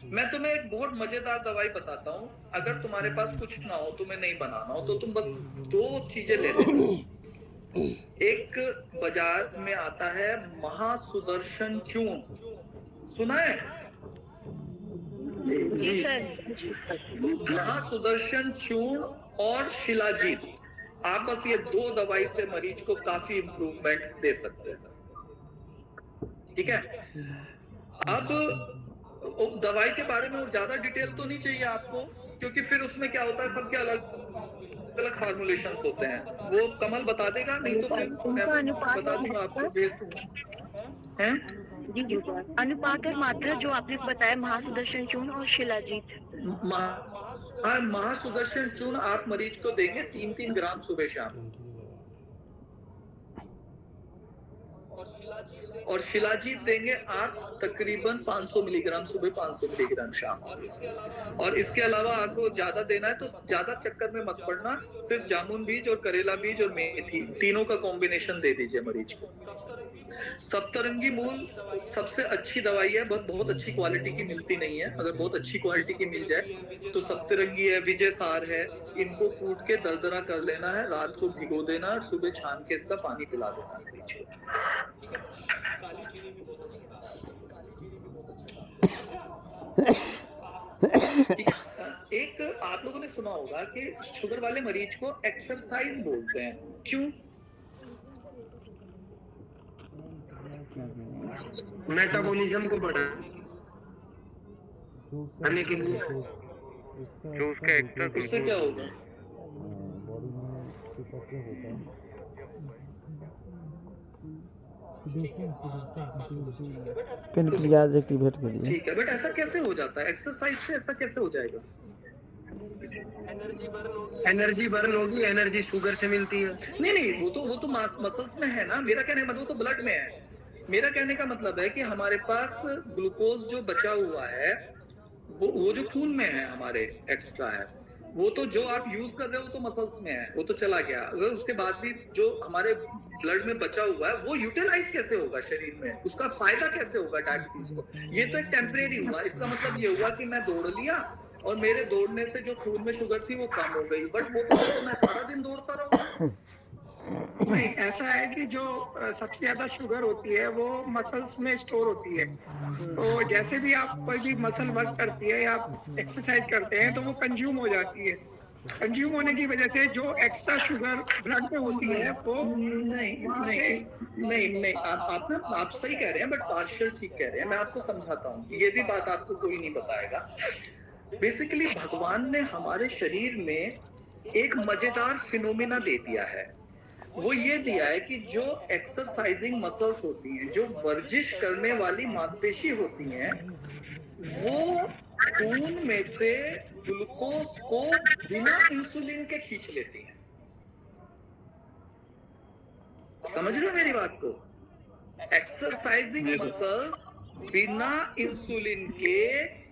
मैं तुम्हें एक बहुत मजेदार दवाई बताता हूँ, अगर तुम्हारे पास कुछ ना हो, तुम्हें नहीं बनाना हो, तो तुम बस 2 चीजें ले लेना। एक बाजार में आता है महासुदर्शन चूर्ण, सुना है? जी सर। महासुदर्शन चूर्ण और शिलाजीत, आप बस ये 2 दवाई से मरीज को काफी इंप्रूवमेंट दे सकते हैं, ठीक है? अब दवाई के बारे में और ज्यादा डिटेल तो नहीं चाहिए आपको, क्योंकि फिर उसमें क्या होता है, सबके अलग अलग फार्मुलेशंस होते हैं। वो कमल बता देगा, नहीं तो फिर मैं बता दूंगा आपको, भेज दूंगा। हैं? जी अनुपात और मात्रा जो आपने बताया महासुदर्शन चूर्ण और शिलाजीत। महासुदर्शन चूर्ण आप मरीज को देंगे 3-3 ग्राम सुबह शाम, और शिलाजीत देंगे आप तकरीबन 500 मिलीग्राम सुबह, 500 मिलीग्राम शाम। और इसके अलावा आपको ज्यादा देना है तो ज्यादा चक्कर में मत पड़ना, सिर्फ जामुन बीज और करेला बीज और मेथी तीनों का कॉम्बिनेशन दे दीजिए मरीज को। सप्तरंगी मूल सबसे अच्छी दवाई है, बहुत अच्छी क्वालिटी की मिलती नहीं है। अगर बहुत अच्छी क्वालिटी की मिल जाए तो सप्तरंगी है, विजय सार है, इनको कूट के दरदरा कर लेना है, रात को भिगो देना और सुबह छान के इसका पानी पिला देना है मरीज को। ठीक है। एक आप लोगों ने सुना होगा कि शुगर वाले मरीज को एक्सरसाइज बोलते हैं, क्यों? मेटाबॉलिज्म को बढ़ाने के लिए। उससे क्या होगा? पेनक्रियाज एक्टिवेट करिए। ठीक है, बट ऐसा कैसे हो जाता है? एक्सरसाइज से ऐसा कैसे हो जाएगा? एनर्जी बर्न होगी, एनर्जी शुगर से मिलती है। नहीं, वो तो मसल्स में है ना। मेरा कहने का मतलब, वो तो ब्लड में है। मेरा कहने का मतलब है कि हमारे पास ग्लूकोज जो बचा हुआ है, वो जो खून में है हमारे एक्स्ट्रा है, वो तो जो आप यूज कर रहे हो तो मसल्स में है, वो तो चला गया। अगर उसके बाद भी जो हमारे ब्लड में बचा हुआ है वो यूटिलाइज कैसे होगा शरीर में? उसका फायदा कैसे होगा डायबिटीज को? ये तो एक टेम्परेरी हुआ। इसका मतलब ये हुआ कि मैं दौड़ लिया और मेरे दौड़ने से जो खून में शुगर थी वो कम हो गई, बट वो तो मैं सारा दिन दौड़ता रहूं। नहीं, ऐसा है कि जो सबसे ज्यादा शुगर होती है वो मसल्स में स्टोर होती है। तो जैसे भी आप कोई भी मसल वर्क करती है या आप एक्सरसाइज करते हैं तो वो कंज्यूम हो जाती है। कंज्यूम होने की वजह से जो एक्स्ट्रा शुगर ब्लड में होती है वो नहीं, आप सही कह रहे हैं, बट पार्शियल ठीक कह रहे हैं। मैं आपको समझाता हूँ, ये भी बात आपको कोई नहीं बताएगा। बेसिकली भगवान ने हमारे शरीर में एक मजेदार फिनोमिना दे दिया है। वो ये दिया है कि जो एक्सरसाइजिंग मसल्स होती हैं, जो वर्जिश करने वाली मांसपेशी होती हैं, वो खून में से ग्लूकोज को बिना इंसुलिन के खींच लेती हैं। समझ रहे हो मेरी बात को? एक्सरसाइजिंग मसल्स बिना इंसुलिन के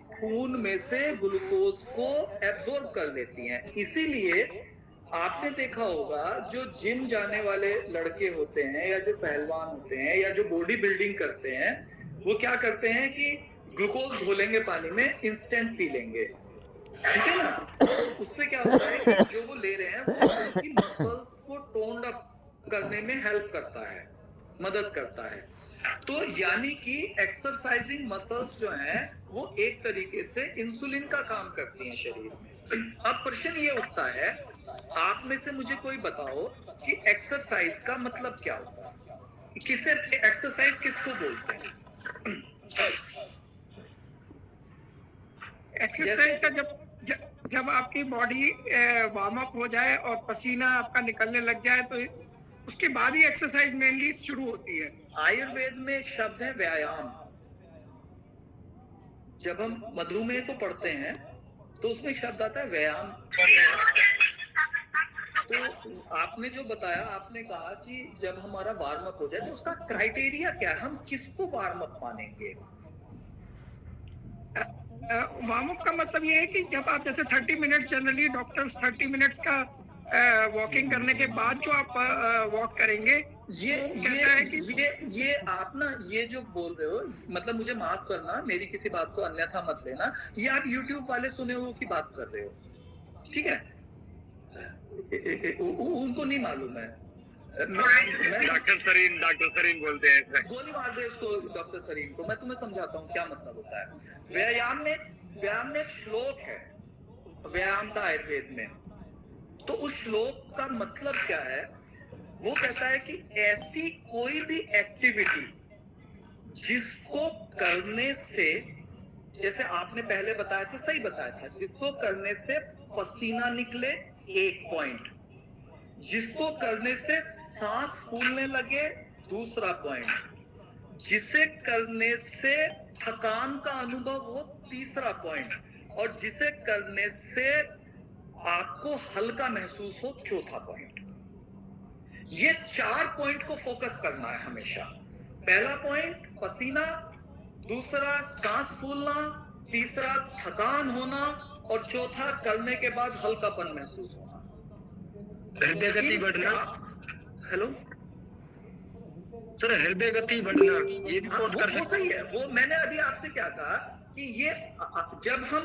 खून में से ग्लूकोज को एब्जॉर्ब कर लेती हैं। इसीलिए आपने देखा होगा जो जिम जाने वाले लड़के होते हैं या जो पहलवान होते हैं या जो बॉडी बिल्डिंग करते हैं, वो क्या करते हैं कि ग्लूकोज घोलेंगे पानी में, इंस्टेंट पी लेंगे, ठीक है ना? उससे क्या होता है कि जो वो ले रहे हैं वो उनकी मसल्स को टोन्ड अप करने में हेल्प करता है, मदद करता है। तो यानी कि एक्सरसाइजिंग मसल्स जो हैं वो एक तरीके से इंसुलिन का काम करती हैं शरीर में। अब प्रश्न ये उठता है, आप में से मुझे कोई बताओ कि एक्सरसाइज का मतलब क्या होता है? किसे एक्सरसाइज किसको बोलते हैं? एक्सरसाइज का जब आपकी बॉडी वार्म अप हो जाए और पसीना आपका निकलने लग जाए तो उसके बाद ही एक्सरसाइज मेनली शुरू होती है। आयुर्वेद में एक शब्द है व्यायाम। जब हम मधुमेह को पढ़ते हैं तो उसमें एक शब्द आता है व्यायाम। तो आपने जो बताया, आपने कहा कि जब हमारा वार्म अप हो जाए तो उसका क्राइटेरिया क्या है? हम किसको वार्म अप मानेंगे? वार्म अप का मतलब ये है कि जब आप जैसे 30 मिनट्स, जनरली डॉक्टर्स 30 मिनट्स का वॉकिंग करने के बाद जो आप वॉक करेंगे, ये आप ना ये जो बोल रहे हो, मतलब मुझे माफ करना, मेरी किसी बात को अन्यथा मत लेना, ये आप YouTube वाले सुने हुए की बात कर रहे हो, ठीक है? उनको नहीं मालूम है। मैं डॉक्टर सरीन बोलते हैं। गोली मार दे उसको, डॉक्टर सरीन को। मैं तुम्हें समझाता हूँ क्या मतलब होता है। व्यायाम में एक श्लोक है व्यायाम का आयुर्वेद में। तो उस श्लोक का मतलब क्या है? वो कहता है कि ऐसी कोई भी एक्टिविटी जिसको करने से जैसे आपने पहले बताया था, सही बताया था, जिसको करने से पसीना निकले 1 पॉइंट, जिसको करने से सांस फूलने लगे दूसरा पॉइंट, जिसे करने से थकान का अनुभव हो तीसरा पॉइंट, और जिसे करने से आपको हल्का महसूस हो चौथा पॉइंट। ये 4 पॉइंट को फोकस करना है हमेशा। पहला पॉइंट पसीना, दूसरा सांस फूलना, तीसरा थकान होना, और चौथा करने के बाद हल्कापन महसूस होना। हृदय गति बढ़ना। हेलो सर, हृदय गति बढ़ना, ये भी हाँ, कोट कर वो सही है। वो मैंने अभी आपसे क्या कहा कि ये जब हम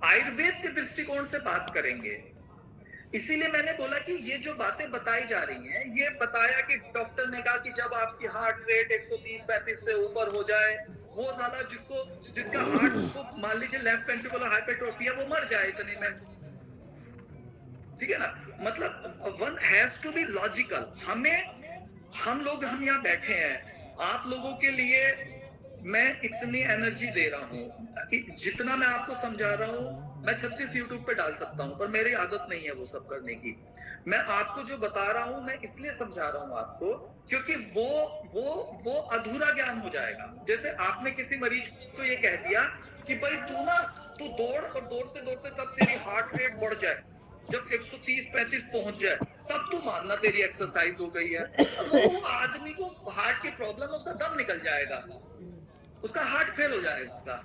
आयुर्वेद के दृष्टिकोण से बात करेंगे, इसीलिए मैंने बोला कि ये जो बातें बताई जा रही हैं, ये बताया कि डॉक्टर ने कहा कि जब आपकी हार्ट रेट 130-135 से ऊपर हो जाए, वो साला जिसका हार्ट को मान लीजिए लेफ्ट वेंट्रिकुलर हाइपरट्रोफी है, वो मर जाए इतने में। ठीक है ना? मतलब one has to be logical. हम यहाँ बैठे हैं, आप लोगों के लिए मैं इतनी एनर्जी दे रहा हूँ, जितना मैं आपको समझा रहा हूँ मैं 36 यूट्यूब पे डाल सकता हूँ, पर मेरी आदत नहीं है वो सब करने की। मैं आपको जो बता रहा हूँ, मैं इसलिए समझा रहा हूँ आपको, क्योंकि वो अधूरा ज्ञान हो जाएगा। जैसे आपने किसी मरीज को ये कह दिया कि भाई तू दौड़, और दौड़ते दौड़ते तब तेरी हार्ट रेट बढ़ जाए, जब 130-135 पहुंच जाए, तब तू मानना तेरी एक्सरसाइज हो गई है। वो आदमी को हार्ट की प्रॉब्लम है, उसका दम निकल जाएगा, उसका हार्ट फेल हो जाएगा।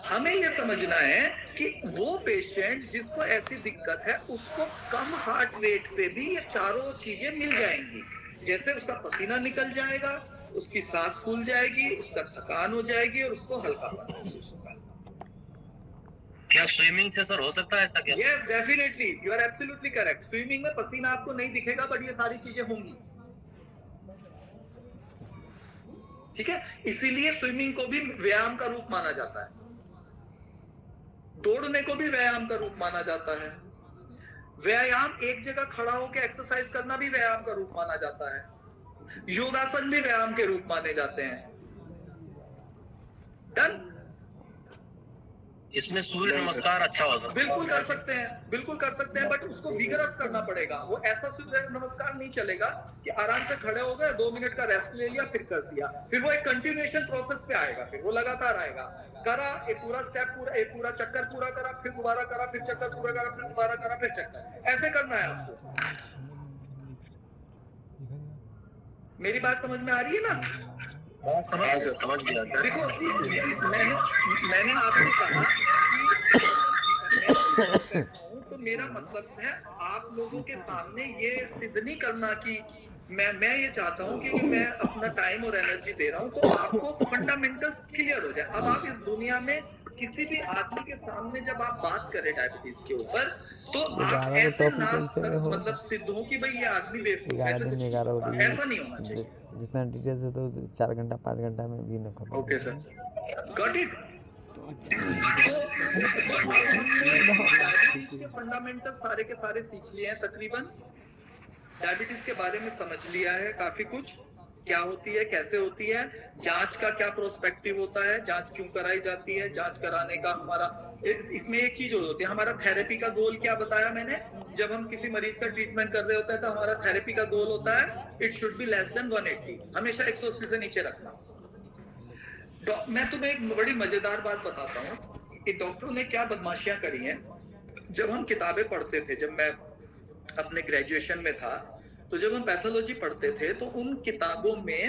हमें यह समझना है कि वो पेशेंट जिसको ऐसी दिक्कत है, उसको कम हार्ट रेट पे भी ये चारों चीजें मिल जाएंगी। जैसे उसका पसीना निकल जाएगा, उसकी सांस फूल जाएगी, उसका थकान हो जाएगी, और उसको हल्कापन महसूस होगा। क्या स्विमिंग से सर हो सकता है ऐसा? क्या? Yes, definitely. You are absolutely correct. Swimming में पसीना आपको नहीं दिखेगा, बट ये सारी चीजें होंगी। ठीक है? इसीलिए स्विमिंग को भी व्यायाम का रूप माना जाता है, दौड़ने को भी व्यायाम का रूप माना जाता है। व्यायाम, एक जगह खड़ा होकर एक्सरसाइज करना भी व्यायाम का रूप माना जाता है। योगासन भी व्यायाम के रूप माने जाते हैं। डन? इसमें सूर्य नमस्कार अच्छा हो सकता है। बिल्कुल कर सकते हैं, बिल्कुल कर सकते हैं, बट उसको विगरस करना पड़ेगा। वो ऐसा सूर्य नमस्कार नहीं चलेगा कि आराम से खड़े हो गए, 2 मिनट का रेस्ट ले लिया, फिर कर दिया। फिर वो एक कंटिन्यूएशन प्रोसेस पे आएगा, फिर वो लगातार आएगा। करा, एक पूरा स्टेप एक पूरा चक्कर पूरा करा, फिर दोबारा करा, फिर चक्कर पूरा करा, फिर दोबारा करा, फिर चक्कर, ऐसे करना है आपको। मेरी बात समझ में आ रही है ना? समझ गया। देखो, मैंने आपसे कहा कि तो मेरा मतलब है आप लोगों के सामने ये सिद्ध नहीं करना कि मैं ये चाहता हूँ कि मैं अपना टाइम और एनर्जी दे रहा हूँ, तो आपको फंडामेंटल्स क्लियर हो जाए। अब आप इस दुनिया में किसी भी आदमी के सामने जब आप बात करें डायबिटीज के ऊपर, तो आप ऐसे ना मतलब सिद्ध हो कि भाई ये आदमी बेवकूफ है, ऐसा नहीं होना चाहिए। जितना डिटेल से तो 4 घंटा 5 घंटा में भी न करो। Okay sir, got it. तो हमने डायबिटीज के फंडामेंटल सारे के सारे सीख लिए हैं तकरीबन। डायबिटीज के बारे में समझ लिया है काफी कुछ, क्या होती है, कैसे होती है, जांच का क्या प्रोस्पेक्टिव होता है, जांच क्यों कराई जाती है, जांच कराने का हमारा इसमें एक चीज होती है, हमारा थेरेपी का गोल क्या बताया मैंने। जब हम किसी मरीज का ट्रीटमेंट कर रहे होते हैं तो हमारा थेरेपी का गोल होता है it should be less than 180, हमेशा 180 से नीचे रखना। मैं तुम्हें एक बड़ी मजेदार बात बताता हूँ, डॉक्टरों ने क्या बदमाशियां करी हैं। जब हम किताबें पढ़ते थे, जब मैं अपने ग्रेजुएशन में था, तो जब हम पैथोलॉजी पढ़ते थे तो उन किताबों में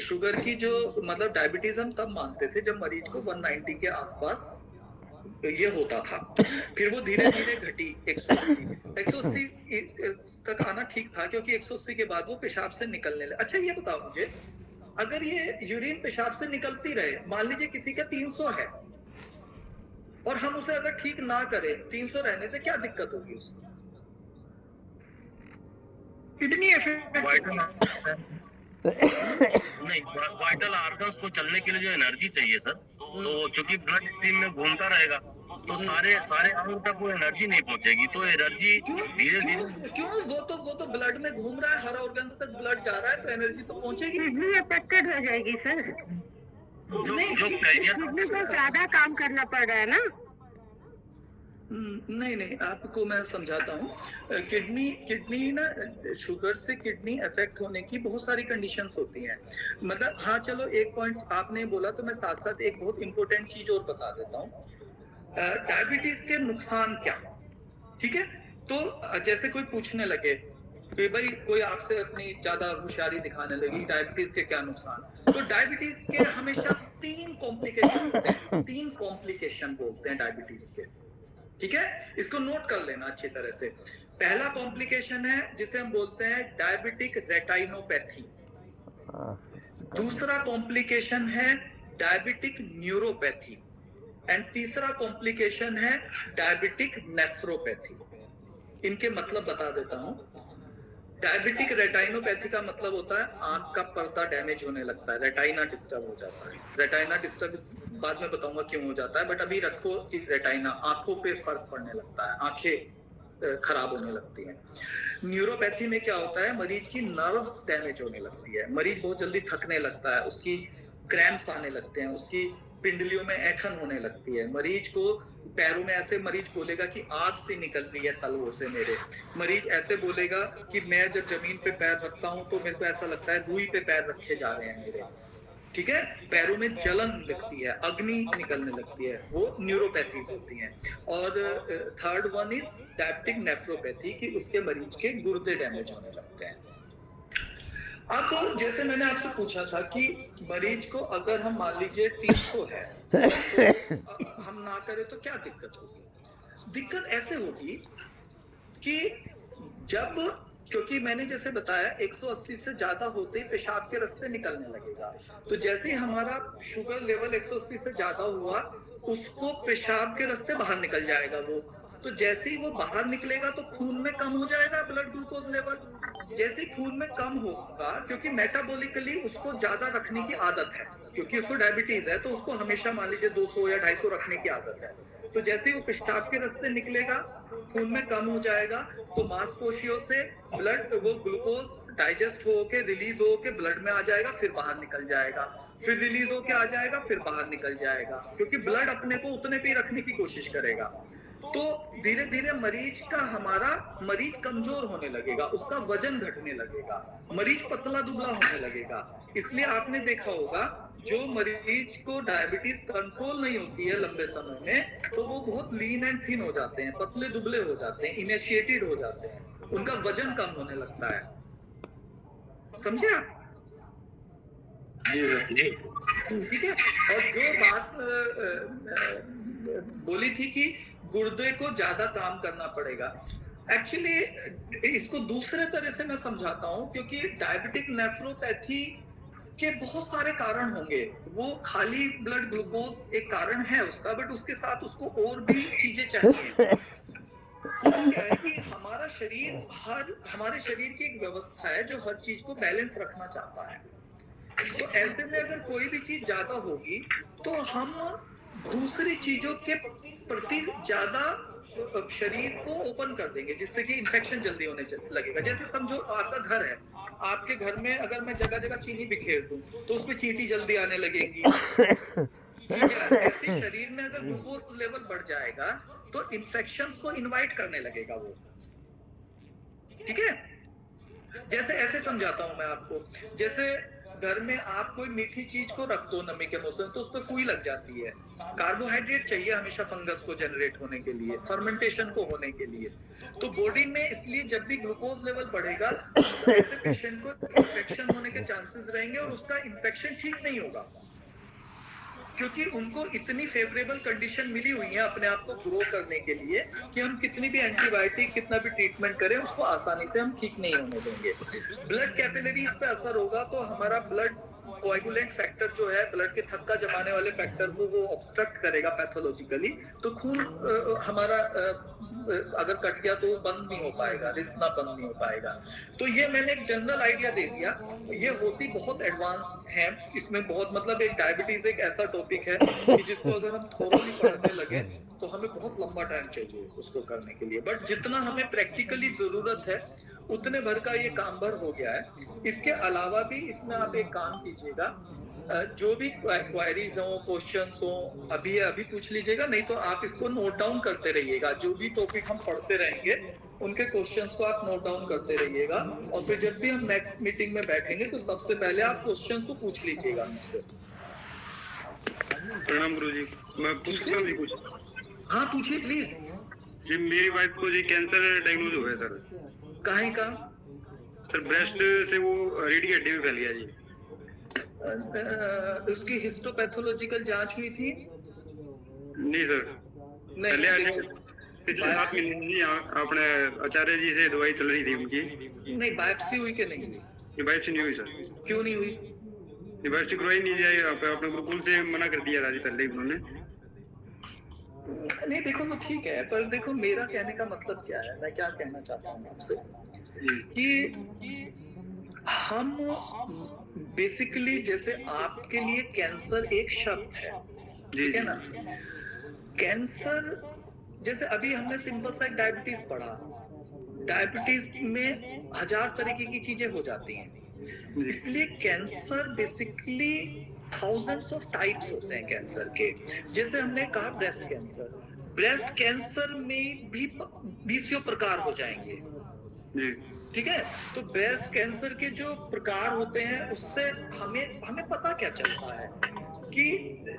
शुगर की जो मतलब डायबिटीज हम तब मानते थे जब मरीज को 190 के आसपास ये होता था। फिर वो धीरे धीरे घटी 180 तक आना ठीक था, क्योंकि 180 के बाद वो पेशाब से निकलने लगे। अच्छा ये बताओ मुझे, अगर ये यूरिन पेशाब से निकलती रहे, मान लीजिए किसी का 300 है और हम उसे अगर ठीक ना करें, 300 रहने से क्या दिक्कत होगी उसको? किडनी इफेक्ट नहीं, वाइटल ऑर्गन्स को चलने के लिए जो एनर्जी चाहिए सर, तो चूंकि ब्लड स्ट्रीम में घूमता रहेगा तो सारे अंग तक वो एनर्जी नहीं पहुंचेगी, तो एनर्जी धीरे धीरे क्यों वो तो ब्लड में घूम रहा है, हर ऑर्गन्स तक ब्लड जा रहा है, तो एनर्जी तो पहुंचेगी। किडनी अफेक्टेड हो जाएगी सर। जो कैरियर किडनी को ज्यादा काम करना पड़ रहा है ना। नहीं, आपको मैं समझाता हूँ। किडनी ना, शुगर से किडनी अफेक्ट होने की बहुत सारी कंडीशंस होती हैं। मतलब हाँ, चलो एक पॉइंट आपने बोला तो मैं साथ साथ एक बहुत इंपॉर्टेंट चीज और बता देता हूँ। डायबिटीज के नुकसान क्या, ठीक है? तो जैसे कोई पूछने लगे कि भाई कोई आपसे अपनी ज्यादा होशियारी दिखाने लगी, डायबिटीज के क्या नुकसान, तो डायबिटीज के हमेशा 3 कॉम्प्लिकेशन होते हैं। 3 कॉम्प्लिकेशन बोलते हैं डायबिटीज के, ठीक है? इसको नोट कर लेना अच्छी तरह से। पहला कॉम्प्लिकेशन है जिसे हम बोलते हैं डायबिटिक रेटाइनोपैथी। दूसरा कॉम्प्लिकेशन है डायबिटिक न्यूरोपैथी एंड तीसरा कॉम्प्लिकेशन है डायबिटिक नेफ्रोपैथी। इनके मतलब बता देता हूं। डायबिटिक रेटाइनोपैथी का मतलब होता है आंख का पर्दा डैमेज होने लगता है, रेटाइना डिस्टर्ब हो जाता है। रेटाइना डिस्टर्ब बाद में बताऊंगा क्यों हो जाता है, बट अभी रखो कि रेटाइना, आंखों पे फर्क पड़ने लगता है, आंखें खराब होने लगती हैं। न्यूरोपैथी में क्या होता है, मरीज की नर्व्स डैमेज होने लगती है, मरीज बहुत जल्दी थकने लगता है, उसकी क्रैम्प्स आने लगते हैं, उसकी पिंडलियों में ऐंठन होने लगती है, मरीज को पैरों में ऐसे, मरीज बोलेगा कि आग से निकल रही है तलवों से मेरे। मरीज ऐसे बोलेगा कि मैं जब जमीन पे पैर रखता हूं तो मेरे को ऐसा लगता है रुई पे पैर रखे जा रहे हैं मेरे, ठीक है? पैरों में जलन लगती है, अग्नि निकलने लगती है, वो न्यूरोपैथीज होती हैं। और third one is diabetic nephropathy, कि उसके मरीज के गुर्दे डैमेज होने लगते हैं। अब जैसे मैंने आपसे पूछा था कि मरीज को अगर हम मान लीजिए 300 है तो हम ना करें तो क्या दिक्कत होगी? दिक्कत ऐसे होगी कि जब, क्योंकि मैंने जैसे बताया 180 से ज्यादा होते ही पेशाब के रास्ते निकलने लगेगा, तो जैसे ही हमारा शुगर लेवल 180 से ज्यादा हुआ, उसको पेशाब के रास्ते बाहर निकल जाएगा वो। तो जैसे ही वो बाहर निकलेगा तो खून में कम हो जाएगा ब्लड ग्लूकोज लेवल। जैसे खून में कम होगा, क्योंकि मेटाबॉलिकली उसको ज्यादा रखने की आदत है, क्योंकि उसको डायबिटीज है, तो उसको हमेशा मान लीजिए 200 या 250 रखने की आदत है। तो जैसे ही वो पेशाब के रास्ते निकलेगा, खून में कम हो जाएगा, तो मांसपेशियों से ब्लड, वो ग्लूकोज डाइजेस्ट होके रिलीज होके ब्लड में आ जाएगा, फिर बाहर निकल जाएगा, फिर रिलीज होके आ जाएगा, फिर बाहर निकल जाएगा, क्योंकि ब्लड अपने को उतने पे रखने की कोशिश करेगा। तो धीरे धीरे मरीज कमजोर होने लगेगा, उसका वजन घटने लगेगा, मरीज पतला दुबला होने लगेगा। इसलिए आपने देखा होगा जो मरीज को डायबिटीज कंट्रोल नहीं होती है लंबे समय में, तो वो बहुत लीन एंड थिन हो जाते हैं, पतले दुबले हो जाते हैं, इमेशिएटेड हो जाते हैं, उनका वजन कम होने लगता है। समझे आप? जी, ठीक है। और जो बात बोली थी कि गुर्दे को ज्यादा काम करना पड़ेगा, एक्चुअली इसको दूसरे तरह से मैं समझाता हूँ, क्योंकि डायबिटिक नेफ्रोपैथी के बहुत सारे कारण होंगे। वो खाली ब्लड ग्लूकोज एक कारण है उसका, बट उसके साथ उसको और भी चीजें चाहिए। वो क्या है कि हमारे शरीर की एक व्यवस्था है जो हर चीज को बैलेंस रखना चाहता है। तो ऐसे में अगर कोई भी चीज ज्यादा होगी तो हम दूसरी चीजों के प्रति ज्यादा शरीर को ओपन कर देंगे, जिससे कि इन्फेक्शन जल्दी होने लगेगा। जैसे समझो आपका घर है, आपके घर में अगर मैं जगह जगह चीनी बिखेर दूं तो उसमें चींटी जल्दी आने लगेगी। ऐसे शरीर में अगर ग्लूकोज लेवल बढ़ जाएगा तो इन्फेक्शंस को इनवाइट करने लगेगा वो, ठीक है? जैसे ऐसे समझाता हूं मैं आपको, जैसे घर में आप कोई मीठी चीज को रख दो नमी के मौसम तो उस पर फूई लग जाती है। कार्बोहाइड्रेट चाहिए हमेशा फंगस को जनरेट होने के लिए, फर्मेंटेशन को होने के लिए। तो बॉडी में इसलिए जब भी ग्लूकोज लेवल बढ़ेगा तो ऐसे पेशेंट को इन्फेक्शन होने के चांसेस रहेंगे और उसका इन्फेक्शन ठीक नहीं होगा, क्योंकि उनको इतनी फेवरेबल कंडीशन मिली हुई है अपने आप को ग्रो करने के लिए कि हम कितनी भी एंटीबायोटिक, कितना भी ट्रीटमेंट करें, उसको आसानी से हम ठीक नहीं होने देंगे। ब्लड कैपिलरीज पे असर होगा तो हमारा ब्लड कोएगुलेंट फैक्टर जो है, ब्लड के थक्का जमाने वाले फैक्टर को वो ऑब्स्ट्रक्ट करेगा पैथोलॉजिकली, तो खून हमारा अगर कट गया तो बंद नहीं हो पाएगा, रिसना बंद नहीं हो पाएगा। तो ये मैंने एक जनरल आइडिया दे दिया। ये होती बहुत एडवांस है, इसमें बहुत, मतलब एक डायबिटीज एक ऐसा टॉपिक है कि जिसको अगर हम थोरोली पढ़ने लगे तो हमें बहुत लंबा टाइम चाहिए उसको करने के लिए, बट जितना हमें प्रैक्टिकली जरूरत है उतने भर का ये काम भर हो गया है। इसके अलावा भी इसमें आप एक काम कीजिएगा, जो भी क्वेरीज हो, क्वेश्चंस हो, अभी पूछ लीजिएगा, नहीं तो आप इसको नोट डाउन करते रहिएगा। जो भी टॉपिक हम पढ़ते रहेंगे उनके क्वेश्चंस को आप नोट डाउन करते रहिएगा, और फिर जब भी हम नेक्स्ट मीटिंग में बैठेंगे तो सबसे पहले आप क्वेश्चंस को पूछ लीजिएगा मुझसे। प्रणाम गुरुजी, मैं पूछ सकता हूँ जी कुछ? हाँ पूछिए प्लीज। जी मेरी वाइफ को जी कैंसर डायग्नोज हुआ है सर। काहे का? सर ब्रेस्ट से वो रीढ़ की हड्डी में फैल गया जी। उसकी हिस्टोपैथोलॉजिकल जांच हुई थी? नहीं सर, पहले आज पिछले 7 महीने जी अपने आचार्य जी से दवाई चल रही थी उनकी। नहीं, बायोप्सी हुई कि नहीं? ये बायोप्सी नहीं हुई सर। क्यों नहीं हुई? ये बायोप्सी करवाई नहीं जाए, अपने गुरुकुल से मना कर दिया था जी पहले ही उन्होंने। नहीं देखो वो ठीक है, पर देखो मेरा कहने का मतलब क्या है, मैं क्या कहना चाहता हूँ आपसे कि हम बेसिकली, जैसे आपके लिए कैंसर एक शब्द है, ठीक है ना? कैंसर, जैसे अभी हमने सिंपल सा डायबिटीज पढ़ा, डायबिटीज में 1000 तरीके की चीजें हो जाती हैं। इसलिए cancer basically thousands of types होते हैं कैंसर के। जैसे हमने कहा ब्रेस्ट कैंसर में भी 20 प्रकार हो जाएंगे, ठीक है? तो ब्रेस्ट कैंसर के जो प्रकार होते हैं उससे हमें पता क्या चलता है कि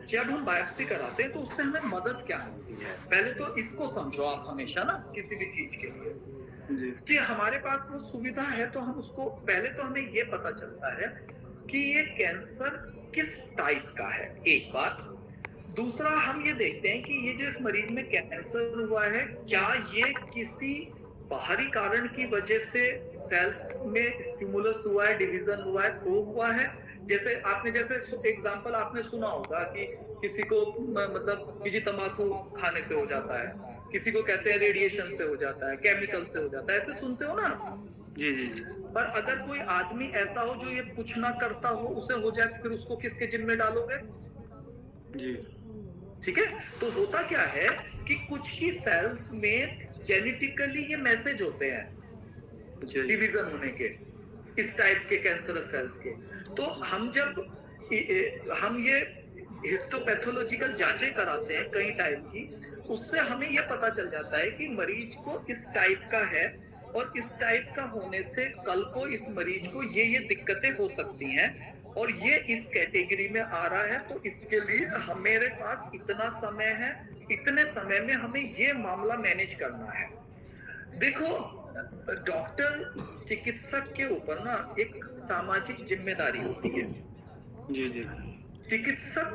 जब हम बायोप्सी कराते हैं तो उससे हमें मदद क्या मिलती है। पहले तो इसको समझो आप हमेशा ना, किसी भी चीज के लिए कि हमारे पास वो सुविधा है, तो हम उसको, पहले तो हमें ये पता चलता है कि ये कैंसर किस टाइप का है, एक बात। दूसरा, हम ये देखते हैं कि ये जो इस मरीज में कैंसर हुआ है, क्या ये किसी बाहरी कारण की वजह से सेल्स में स्टिमुलस हुआ है, डिवीजन हुआ है, वो हुआ है? जैसे एग्जांपल आपने सुना होगा कि किसी को मतलब कि जी तंबाकू खाने से हो जाता है, किसी को कहते हैं रेडिएशन से हो जाता है, केमिकल से हो जाता है, ऐसे सुनते हो ना? जी जी जी। पर अगर कोई आदमी ऐसा हो जो ये कुछ ना करता हो, उसे हो जाए, फिर उसको किसके जिम्मे डालोगे? जी ठीक है। तो होता क्या है कि कुछ ही सेल्स में जेनेटिकली ये मैसेज होते हैं डिवीजन होने के, इस टाइप के कैंसरस सेल्स के। तो हम ये हिस्टोपैथोलॉजिकल जांचें कराते हैं कई टाइप की, उससे हमें ये पता चल जाता है कि मरीज को इस टाइप का है, और इस टाइप का होने से कल को इस मरीज को ये दिक्कतें हो सकती हैं, और ये इस कैटेगरी में आ रहा है। तो इसके लिए हमारे पास इतना समय है, इतने समय में हमें ये मामला मैनेज करना है। देखो, डॉक्टर, चिकित्सक के ऊपर ना एक सामाजिक जिम्मेदारी होती है। जी जी। चिकित्सक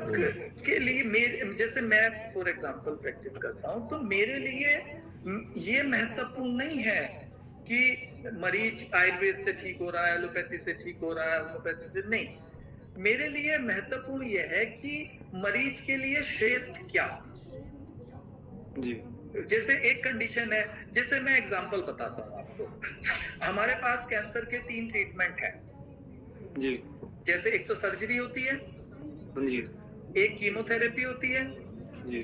के लिए जैसे मैं फॉर एग्जांपल प्रैक्टिस करता हूं, तो मेरे लिए ये महत्वपूर्ण नहीं है कि मरीज आयुर्वेद से ठीक हो रहा है, एलोपैथी से ठीक हो रहा है, होम्योपैथी से नहीं। मेरे लिए महत्वपूर्ण यह है कि मरीज के लिए श्रेष्ठ क्या। जी। जैसे एक कंडीशन है, जैसे मैं एग्जांपल बताता हूँ आपको। हमारे पास कैंसर के 3 ट्रीटमेंट हैं जी। जैसे एक तो सर्जरी होती है जी, एक कीमोथेरेपी होती है जी,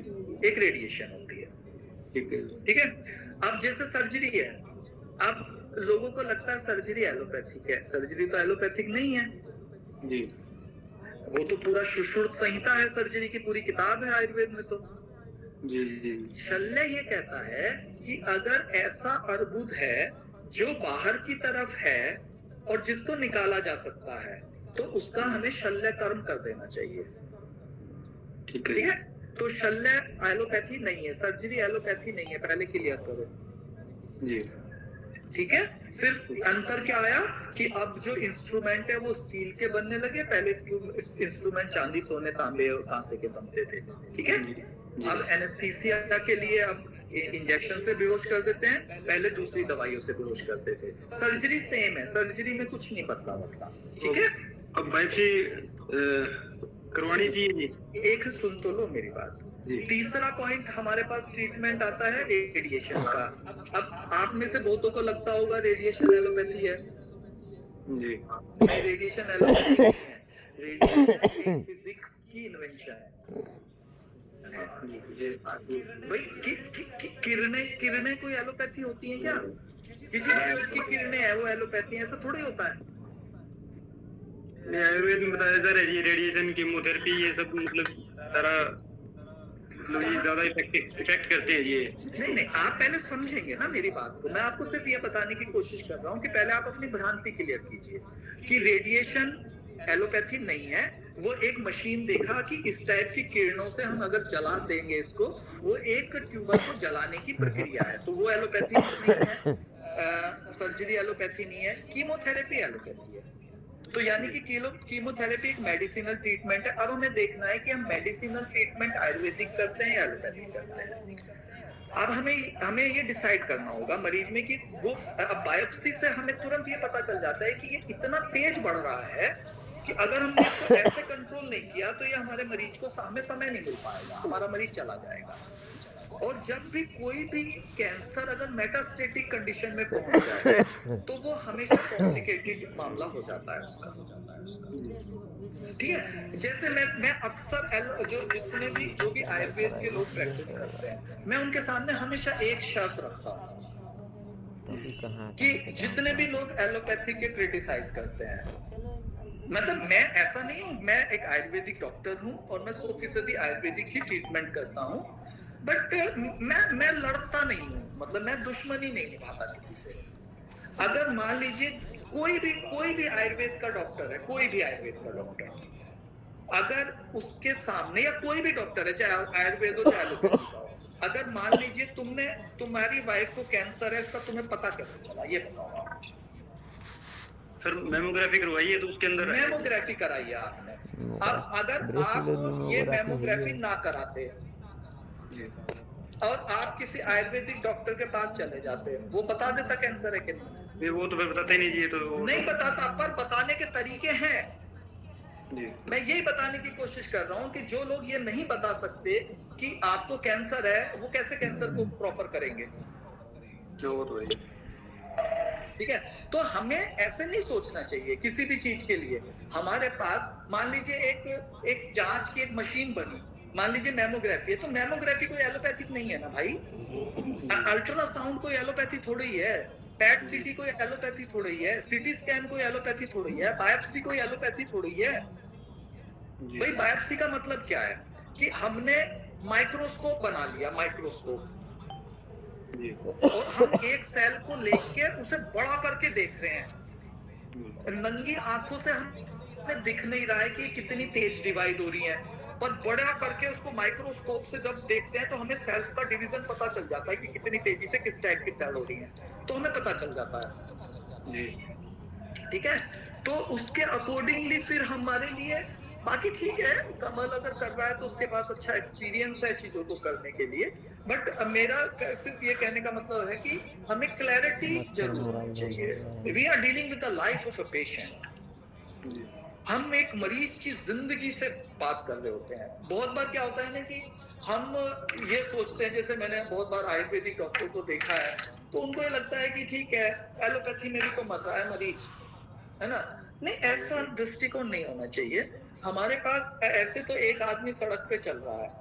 एक रेडिएशन होती है। ठीक है। ठीक है। अब जैसे सर्जरी है, अब लोगों को लगता है सर्जरी एलोपैथिक है, सर्जरी तो एलोपैथिक नहीं है जी। वो तो पूरा सुश्रुत संहिता है, सर्जरी की पूरी किताब है आयुर्वेद में। तो जी जी। शल्य ये कहता है कि अगर ऐसा अर्बुद है जो बाहर की तरफ है और जिसको निकाला जा सकता है, तो उसका हमें शल्य कर्म कर देना चाहिए। ठीक है। ठीक है। तो शल्य एलोपैथी नहीं है, सर्जरी एलोपैथी नहीं है, पहले क्लियर करो। जी। ठीक है। सिर्फ अंतर क्या आया कि अब जो इंस्ट्रूमेंट है वो स्टील के बनने लगे, पहले इंस्ट्रूमेंट चांदी, सोने, तांबे और कांसे के बनते थे। ठीक है। अब एनेस्थीसिया के लिए अब इंजेक्शन से बेहोश कर देते हैं, पहले दूसरी दवाइयों से बेहोश करते थे। सर्जरी सेम है, सर्जरी में कुछ नहीं बदला मतलब। ठीक है। अब बायोप्सी करवानी चाहिए। एक सुन तो लो मेरी बात। तीसरा पॉइंट हमारे पास ट्रीटमेंट आता है रेडिएशन का। अब आप में से बहुतों को लगता होगा रेडिएशन एलोपैथी है। जी। रेडिएशन एलोपैथी नहीं है, रेडिएशन एक फिजिक्स की इन्वेंशन है। भाई किरणें कोई एलोपैथी होती है क्या? कि जी सूरज की किरणें है वो एलोपैथी है, ऐसा थोड़ी होता है। नहीं, आयुर्वेद में बताया जा रहा है ये रेडिएशन, कीमोथेरेपी, ये सब मतलब सारा मतलब ये ज्यादा इफेक्ट करते हैं ये। नहीं, आप पहले समझेंगे ना मेरी बात को। मैं आपको सिर्फ ये बताने की कोशिश कर रहा हूँ कि पहले आप अपनी भ्रांति क्लियर कीजिए कि रेडिएशन एलोपैथी नहीं है। वो एक मशीन देखा कि इस टाइप की किरणों से हम अगर जला देंगे इसको, वो एक ट्यूबर को जलाने की प्रक्रिया है, तो वो एलोपैथी नहीं है। सर्जरी एलोपैथी नहीं है, कीमोथेरेपी एलोपैथी है। तो यानी कि कीमोथेरेपी एक मेडिसिनल ट्रीटमेंट है। अब हमें देखना है कि हम मेडिसिनल ट्रीटमेंट आयुर्वेदिक करते हैं या एलोपैथी करते हैं। अब हमें ये डिसाइड करना होगा मरीज में कि वो बायोप्सी से हमें तुरंत ये पता चल जाता है कि ये इतना तेज बढ़ रहा है कि अगर हमने इसको ऐसे कंट्रोल नहीं किया तो ये हमारे मरीज को समय नहीं मिल पाएगा, हमारा मरीज चला जाएगा। और जब भी कोई भी कैंसर अगर मेटास्टेटिक कंडीशन में पहुंच जाए तो वो हमेशा कॉम्प्लिकेटेड मामला हो जाता है उसका। ठीक है, जैसे मैं अक्सर जो भी आयुर्वेद के लोग प्रैक्टिस करते हैं, मैं उनके सामने हमेशा एक शर्त रखता हूँ कि जितने भी लोग एलोपैथी के क्रिटिसाइज करते हैं, मतलब मैं ऐसा नहीं हूँ, मैं एक आयुर्वेदिक डॉक्टर हूँ और मैं 100% आयुर्वेदिक ही ट्रीटमेंट करता हूँ, बट मैं लड़ता नहीं हूँ, मतलब मैं दुश्मनी नहीं निभाता किसी से। अगर मान लीजिए कोई भी आयुर्वेद का डॉक्टर है, कोई भी आयुर्वेद का डॉक्टर, अगर उसके सामने, या कोई भी डॉक्टर है, चाहे आयुर्वेद हो चाहे एलोपैथी का हो, अगर मान लीजिए तुम्हारी वाइफ को कैंसर है, इसका तुम्हें पता कैसे चला, ये बताओ आप मुझे। सर मेमोग्राफी करवाई है तो उसके अंदर मेमोग्राफी कराई है आपने। अब अगर आप ये मेमोग्राफी ना कराते और आप किसी आयुर्वेदिक डॉक्टर के पास चले जाते, वो बता देता कैंसर है कि नहीं? वो तो फिर बताते ही नहीं जी, तो नहीं बताता, पर बताने के तरीके हैं जी। मैं यही बताने की कोशिश कर रहा हूँ कि जो लोग ये नहीं बता सकते कि आपको कैंसर है, वो कैसे कैंसर को प्रॉपर करेंगे? ठीक है, तो हमें ऐसे नहीं सोचना चाहिए किसी भी चीज के लिए। हमारे पास मान लीजिए एक जांच की एक मशीन बनी, मान लीजिए मेमोग्राफी है, तो मेमोग्राफी कोई एलोपैथिक नहीं है ना भाई। अल्ट्रासाउंड कोई एलोपैथी थोड़ी ही है, पैट सीटी कोई एलोपैथी थोड़ी ही है, सीटी स्कैन कोई एलोपैथी थोड़ी है, बायोप्सी कोई एलोपैथी थोड़ी है भाई। बायोप्सी का मतलब क्या है कि हमने माइक्रोस्कोप बना लिया, माइक्रोस्कोप, और हम एक सेल को लेके उसे बड़ा करके देख रहे हैं। नंगी आंखों से हमें दिख नहीं रहा है कि कितनी तेज डिवाइड हो रही है, पर बड़ा करके उसको माइक्रोस्कोप से जब देखते हैं तो हमें सेल्स का डिवीजन पता चल जाता है कि कितनी तेजी से किस टाइप की सेल हो रही है, तो हमें पता चल जाता है जी। ठीक है, तो उसके अकॉर्डिंगली फिर हमारे लिए, बाकी ठीक है, कमल अगर कर रहा है तो उसके पास अच्छा एक्सपीरियंस है चीजों को करने के लिए, बट मेरा सिर्फ ये कहने का मतलब है कि हमें क्लैरिटी जरूर होनी चाहिए। We are dealing with the life of a patient, हम एक मरीज की जिंदगी से बात कर रहे होते हैं। बहुत बार क्या होता है ना कि हम ये सोचते हैं, जैसे मैंने बहुत बार आयुर्वेदिक डॉक्टर को देखा है, तो उनको ये लगता है कि ठीक है एलोपैथी में भी तो मर रहा है मरीज, है ना। नहीं, ऐसा दृष्टिकोण नहीं होना चाहिए। हमारे पास ऐसे तो एक आदमी सड़क पे चल रहा है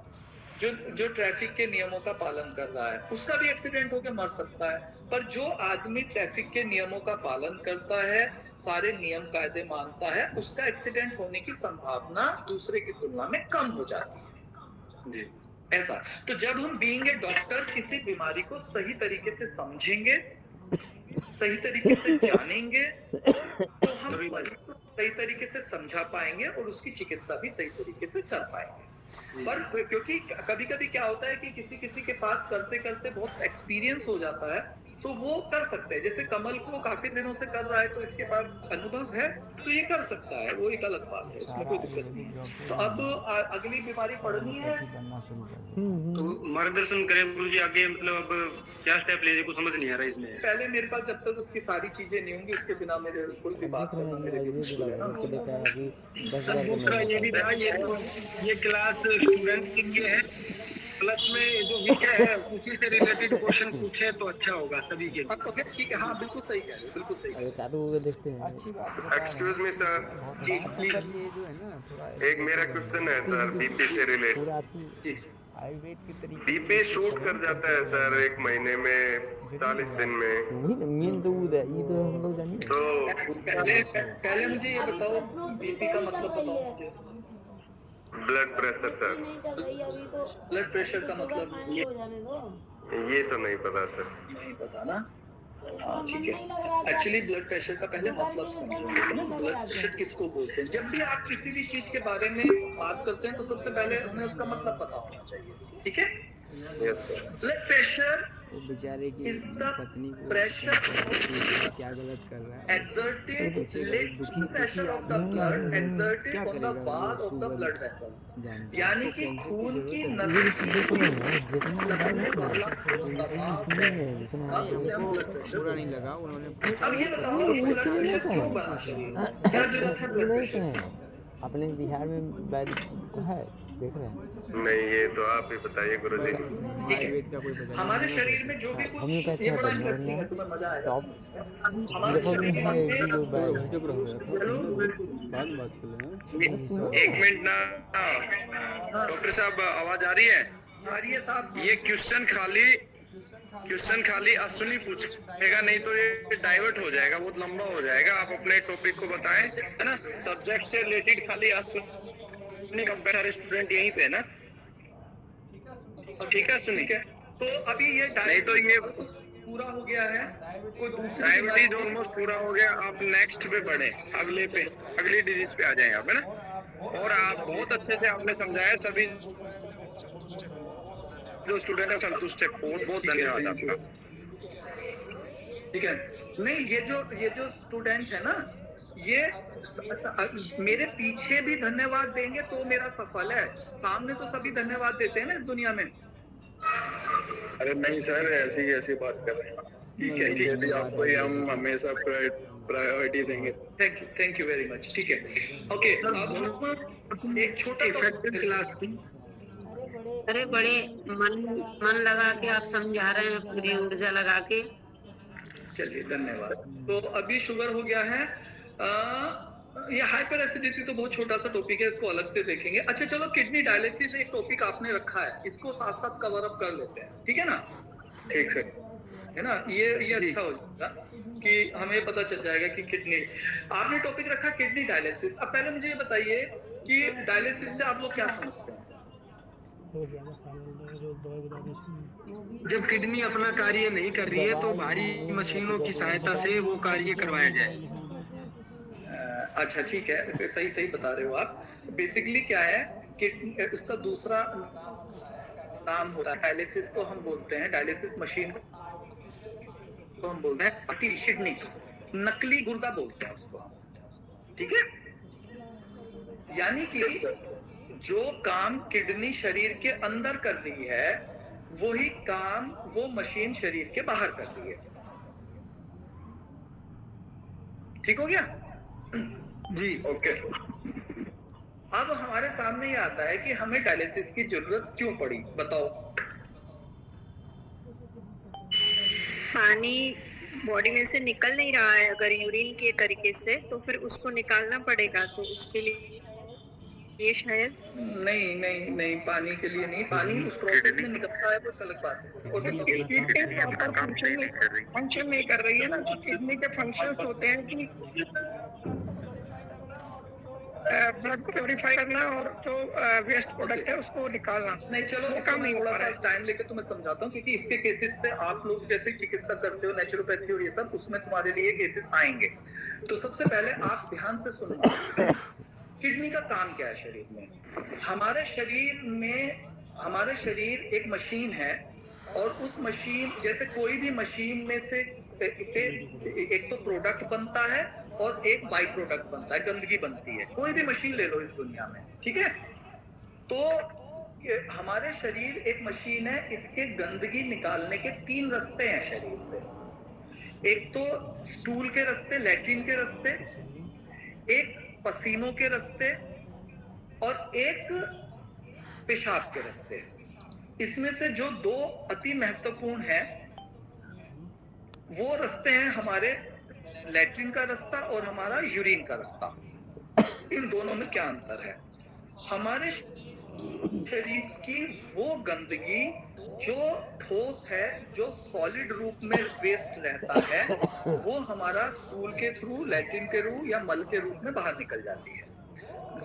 जो ट्रैफिक के नियमों का पालन कर रहा है, उसका भी एक्सीडेंट होकर मर सकता है, पर जो आदमी ट्रैफिक के नियमों का पालन करता है, सारे नियम कायदे मानता है, उसका एक्सीडेंट होने की संभावना दूसरे की तुलना में कम हो जाती है जी। ऐसा, तो जब हम बीइंग ए डॉक्टर किसी बीमारी को सही तरीके से समझेंगे, सही तरीके से जानेंगे, तो हम मरीज को सही तरीके से समझा पाएंगे और उसकी चिकित्सा भी सही तरीके से कर पाएंगे। पर क्योंकि कभी कभी क्या होता है कि किसी के पास करते करते बहुत एक्सपीरियंस हो जाता है, तो वो कर सकते हैं। जैसे कमल को काफी दिनों से कर रहा है तो इसके पास अनुभव है, तो ये कर सकता है, वो एक अलग बात है, इसमें कोई दिक्कत नहीं है। तो अब अगली बीमारी पढ़नी है तो मार्गदर्शन करें गुरु जी आगे, मतलब अब क्या स्टेप लेने को समझ नहीं आ रहा इसमें। पहले मेरे पास जब तक उसकी सारी चीजें नहीं होंगी, उसके बिना मेरे कोई भी बात करना मेरे लिए मुश्किल है ना। दूसरा ये भी था, ये क्लास स्टूडेंट के लिए है, प्लस में जो विषय है उसी से रिलेटेड क्वेश्चन पूछे तो अच्छा होगा सभी के लिए। ओके ठीक है, हाँ बिल्कुल सही कह रहे हो, बिल्कुल सही। देखते हैं। एक्सक्यूज मी सर, जी प्लीज। एक मेरा क्वेश्चन है सर बीपी से रिलेटेड। जी आयुर्वेद के तरीके बीपी शूट कर जाता है सर 1 महीने में 40 दिन में। वही ना मेन तो वो है, ये तो हम लोग जानिए। तो पहले मुझे ये बताओ, बीपी का मतलब बताओ मुझे। Blood pressure sir. Blood pressure का मतलब ये तो नहीं पता सर। नहीं पता ना? हाँ ठीक है। एक्चुअली ब्लड प्रेशर का पहले मतलब समझेंगे ना। ब्लड प्रेशर किसको बोलते हैं? जब भी आप किसी भी चीज के बारे में बात करते हैं तो सबसे पहले हमें उसका मतलब पता होना चाहिए, ठीक है? ब्लड प्रेशर वो बेचारे की is the पत्नी को pressure क्या गलत कर रहा है, exerted latent pressure of the blood exerted on the wall of the blood vessels, यानी कि खून की नसों लगने वाला जो दबाव है उसे हम ब्लड प्रेशर बुरा नहीं लगा उन्होंने। अब ये बताओ ये ब्लड प्रेशर क्यों बना शरीर में? क्या जरूरत है ब्लड प्रेशर की? अपने बिहार में बैल है, देख रहे हैं? नहीं ये तो आप ही बताइए गुरुजी। ठीक है, हमारे शरीर में जो भी कुछ, ये बड़ा इंटरेस्टिंग है, तुम्हें मजा आएगा। हमारे शरीर में एक मिनट ना डॉक्टर साहब, आवाज आ रही है? आ रही है साहब। ये क्वेश्चन खाली अश्विनी पूछेगा, नहीं तो ये डाइवर्ट हो जाएगा, बहुत लंबा हो जाएगा। आप अपने टॉपिक को बताएं, है ना? सब्जेक्ट से रिलेटेड खाली अश्विनी कंप्यूटर स्टूडेंट यहीं पे है ना? ठीक है सुनिए। ठीक है, तो अभी ये नहीं तो ये पूरा हो गया है, कोई दूसरी डायबिटीज ऑलमोस्ट पूरा हो गया। आप नेक्स्ट पे बढ़े, अगली डिजीज पे आ जाएं आप, है ना? और आप बहुत अच्छे से आपने समझाया, सभी जो स्टूडेंट है संतुष्ट है। बहुत बहुत धन्यवाद आपका। ठीक है, नहीं ये जो स्टूडेंट है ना, ये मेरे पीछे भी धन्यवाद देंगे तो मेरा सफल है। सामने तो सभी धन्यवाद देते हैं ना इस दुनिया में। अरे नहीं सर, ऐसी बात कर रहे हैं। ठीक है, ठीक है, आपको ही हम हमेशा प्रायोरिटी देंगे। Thank you very much. ठीक है, ओके, अब हम एक छोटा क्लास थी। अरे बड़े मन लगा के आप समझा रहे हैं, पूरी ऊर्जा लगा के। चलिए धन्यवाद। तो अभी शुगर हो गया है। ये हाइपर एसिडिटी तो बहुत छोटा सा टॉपिक है, इसको अलग से देखेंगे। अच्छा चलो, किडनी डायलिसिस एक टॉपिक आपने रखा है, इसको साथ साथ कवर अप कर लेते हैं, ठीक है ना? ठीक सर, है ना? ये अच्छा हो जाएगा कि हमें पता चल जाएगा कि किडनी आपने टॉपिक रखा, किडनी डायलिसिस। अब पहले मुझे ये बताइए कि डायलिसिस से आप लोग क्या समझते हैं? जब किडनी अपना कार्य नहीं कर रही है तो भारी मशीनों की सहायता से वो कार्य करवाया जाए। अच्छा ठीक है, सही बता रहे हो आप। बेसिकली क्या है कि इसका दूसरा नाम होता है डायलिसिस, को हम बोलते हैं डायलिसिस मशीन को हम बोलते हैं किडनी, नकली गुर्दा बोलते हैं उसको, ठीक है? यानी कि जो काम किडनी शरीर के अंदर कर रही है वही काम वो मशीन शरीर के बाहर कर रही है। ठीक हो गया जी? ओके। अब हमारे सामने ये आता है कि हमें डायलिसिस की जरूरत क्यों पड़ी, बताओ। पानी बॉडी में से निकल नहीं रहा है अगर यूरिन के तरीके से, तो फिर उसको निकालना पड़ेगा। तो उसके लिए ये शायद नहीं, पानी के लिए नहीं, पानी उस प्रोसेस में निकलता है, वो अलग बात है। प्रॉपर फंक्शन नहीं कर रही है ना, तो किडनी के फंक्शंस होते हैं कि ब्लड प्योरीफाई करना और जो वेस्ट प्रोडक्ट है उसको निकालना। नहीं चलो, इसका मैं थोड़ा सा टाइम लेकर तुम्हें समझाता हूँ, क्योंकि इसके केसेस से आप लोग जैसे चिकित्सा करते हो, नेचुरोपैथी और ये सब, उसमें तुम्हारे लिए केसेस आएंगे। तो सबसे पहले आप ध्यान से सुनो, किडनी का काम क्या है शरीर में? हमारे शरीर एक मशीन है, और उस मशीन जैसे कोई भी मशीन में से एक तो प्रोडक्ट बनता है और एक बाई प्रोडक्ट बनता है, गंदगी बनती है। कोई भी मशीन ले लो इस दुनिया में, ठीक है? तो हमारे शरीर एक मशीन है, इसके गंदगी निकालने के 3 रास्ते हैं शरीर से। एक तो स्टूल के रास्ते, लैट्रिन के रास्ते, एक पसीनों के रास्ते, और एक पेशाब के रास्ते। इसमें से जो 2 अति महत्वपूर्ण है वो रास्ते हैं हमारे लैट्रिन का रास्ता और हमारा यूरिन का रास्ता। इन दोनों में क्या अंतर है? हमारे शरीर की वो गंदगी जो ठोस है, जो सॉलिड रूप में वेस्ट रहता है, वो हमारा स्टूल के थ्रू, लैट्रिन के थ्रू या मल के रूप में बाहर निकल जाती है।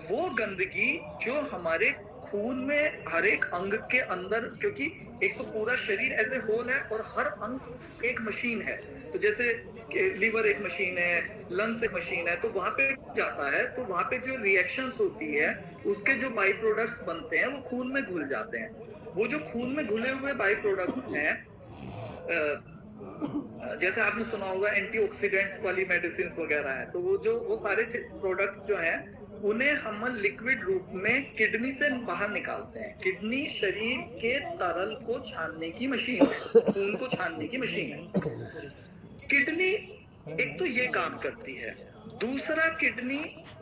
वो गंदगी जो हमारे खून में हर एक अंग के अंदर, क्योंकि एक तो पूरा शरीर एज ए होल है और हर अंग एक मशीन है, तो जैसे लीवर एक मशीन है, लंग्स एक मशीन है, तो वहां पे जाता है, तो वहां पे जो रिएक्शंस होती है उसके जो बाई प्रोडक्ट्स बनते हैं वो खून में घुल जाते हैं। वो जो खून में घुले हुए बाई प्रोडक्ट्स हैं, जैसे आपने सुना होगा एंटीऑक्सीडेंट वाली मेडिसिन वगैरह है, तो वो सारे प्रोडक्ट्स जो हैं उन्हें हम लिक्विड रूप में किडनी से बाहर निकालते हैं। किडनी शरीर के तरल को छानने की मशीन है, खून को छानने की मशीन है। किडनी एक तो ये काम करती है, दूसरा किडनी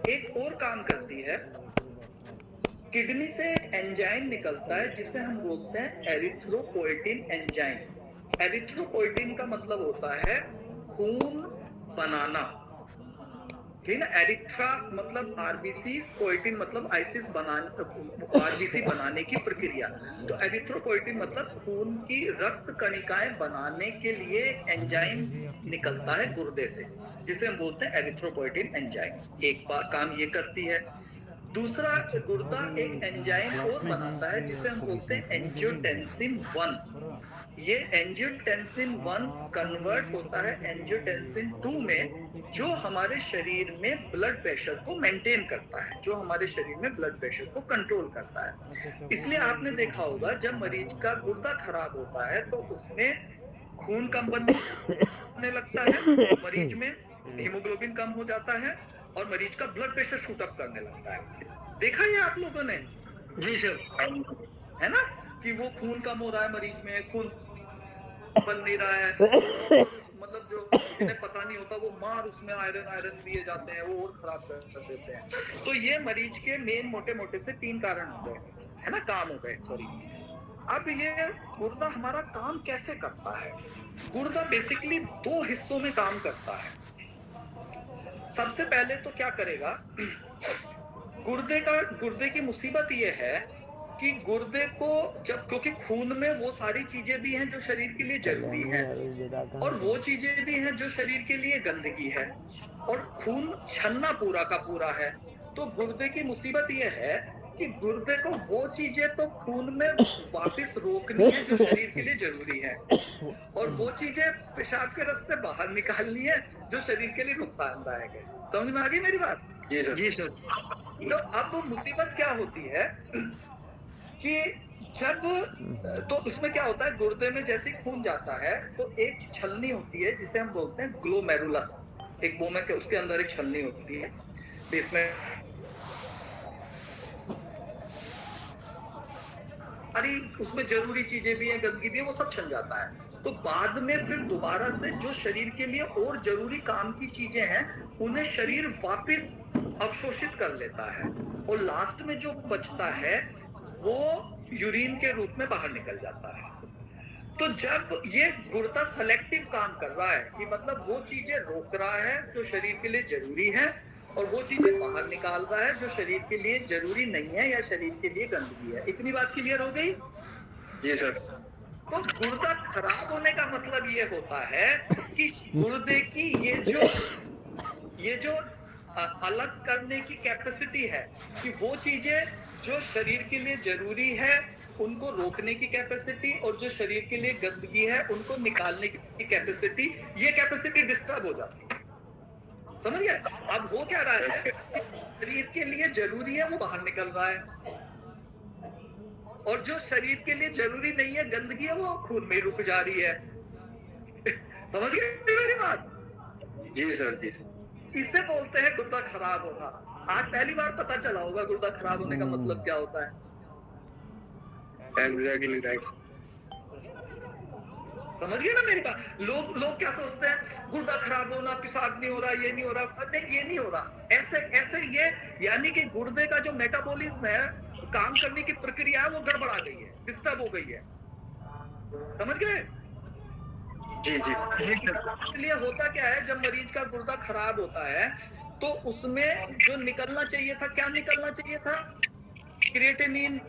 एक और काम करती है। किडनी से एक एंजाइम निकलता है जिसे हम बोलते हैं एरिथ्रोपोएटिन एंजाइम। एरिथ्रोपोएटिन का मतलब होता है खून बनाना, ठीक ना। एरिथ्रा मतलब आरबीसी, पोएटिन मतलब आइसिस आरबीसी बनाने की प्रक्रिया। तो एरिथ्रोपोएटिन मतलब खून की रक्त कणिकाएं बनाने के लिए एक एंजाइम निकलता है गुर्दे से, जिसे हम बोलते हैं एरिथ्रोपोएटिन एंजाइम। एक बार काम ये करती है। दूसरा, गुर्दा एक एंजाइम और बनाता है जिसे हम बोलते हैं एंजियोटेंसिन 1। ये एंजियोटेंसिन 1 कन्वर्ट होता है एंजियोटेंसिन 2 में, जो हमारे शरीर में ब्लड प्रेशर को मेंटेन करता है, जो हमारे शरीर में ब्लड प्रेशर को कंट्रोल करता है। इसलिए आपने देखा होगा जब मरीज का गुर्दा खराब होता है तो उसमें खून कम बनने लगता है, मरीज में हीमोग्लोबिन कम हो जाता है और मरीज का ब्लड प्रेशर शूट अप करने लगता है। देखा ये आप लोगों ने? जी सर। है ना कि वो खून कम हो रहा है मरीज में, खून बन नहीं रहा है। मतलब जो जिन्हें पता नहीं होता वो मार उसमें आयरन दिए जाते हैं, वो और खराब कर देते हैं। तो ये मरीज के मेन मोटे से 3 कारण हो गए, है ना, काम हो गए, सॉरी। अब ये गुर्दा हमारा काम कैसे करता है? गुर्दा बेसिकली 2 हिस्सों में काम करता है। सबसे पहले तो क्या करेगा, गुर्दे की मुसीबत ये है कि गुर्दे को जब, क्योंकि खून में वो सारी चीजें भी हैं जो शरीर के लिए जरूरी है और वो चीजें भी हैं जो शरीर के लिए गंदगी है, और खून छन्ना पूरा का पूरा है। तो गुर्दे की मुसीबत ये है कि गुर्दे को वो चीजें तो खून में वापस रोकनी है जो शरीर के लिए जरूरी है, और वो चीजें पेशाब के रास्ते बाहर निकालनी है जो शरीर के लिए नुकसानदायक है। समझ में आ गई मेरी बात? जी सर। जी सर। तो अब मुसीबत क्या होती है कि जब, तो उसमें क्या होता है, गुर्दे में जैसे खून जाता है तो एक छलनी होती है जिसे हम बोलते हैं ग्लोमेरुलस। एक बोमे के उसके अंदर एक छलनी होती है, इसमें अरे उसमें जरूरी चीजें भी हैं, गंदगी भी है, वो सब छन जाता है। तो बाद में फिर दोबारा से जो शरीर के लिए और जरूरी काम की चीजें हैं उन्हें शरीर वापस अवशोषित कर लेता है, और लास्ट में जो बचता है वो यूरिन के रूप में बाहर निकल जाता है। तो जब ये गुर्दा सेलेक्टिव काम कर रहा है कि मतलब वो चीजें रोक रहा है जो शरीर के लिए जरूरी है, और वो चीजें बाहर निकाल रहा है जो शरीर के लिए जरूरी नहीं है या शरीर के लिए गंदगी है। इतनी बात क्लियर हो गई? जी सर। तो गुर्दा खराब होने का मतलब ये होता है कि गुर्दे की ये जो अलग करने की कैपेसिटी है, कि वो चीजें जो शरीर के लिए जरूरी है उनको रोकने की कैपेसिटी, और जो शरीर के लिए गंदगी है उनको निकालने की कैपेसिटी, ये कैपेसिटी डिस्टर्ब हो जाती है। समझ गए? अब वो क्या रहा है, शरीर के लिए जरूरी है वो बाहर निकल रहा है, और जो शरीर के लिए जरूरी नहीं है, गंदगी है, वो खून में रुक जा रही है। समझ गए मेरी बात? जी सर। जी। इससे बोलते हैं गुर्दा खराब होना। आज पहली बार पता चला होगा गुर्दा खराब होने का मतलब क्या होता है। Exactly right. समझ गए ना मेरी बात? लोग क्या सोचते हैं, गुर्दा खराब होना, पेशाब नहीं हो रहा, ये नहीं हो रहा। नहीं, ये नहीं हो रहा। ऐसे ये यानी कि गुर्दे का जो मेटाबॉलिज्म है, काम करने की प्रक्रिया है, वो गड़बड़ा गई है, डिस्टर्ब हो गई है। समझ गए? जी जी। इसलिए होता क्या है, जब मरीज का गुर्दा खराब होता है तो उसमें जो निकलना चाहिए था, क्या निकलना चाहिए था? क्रिएटिनिन,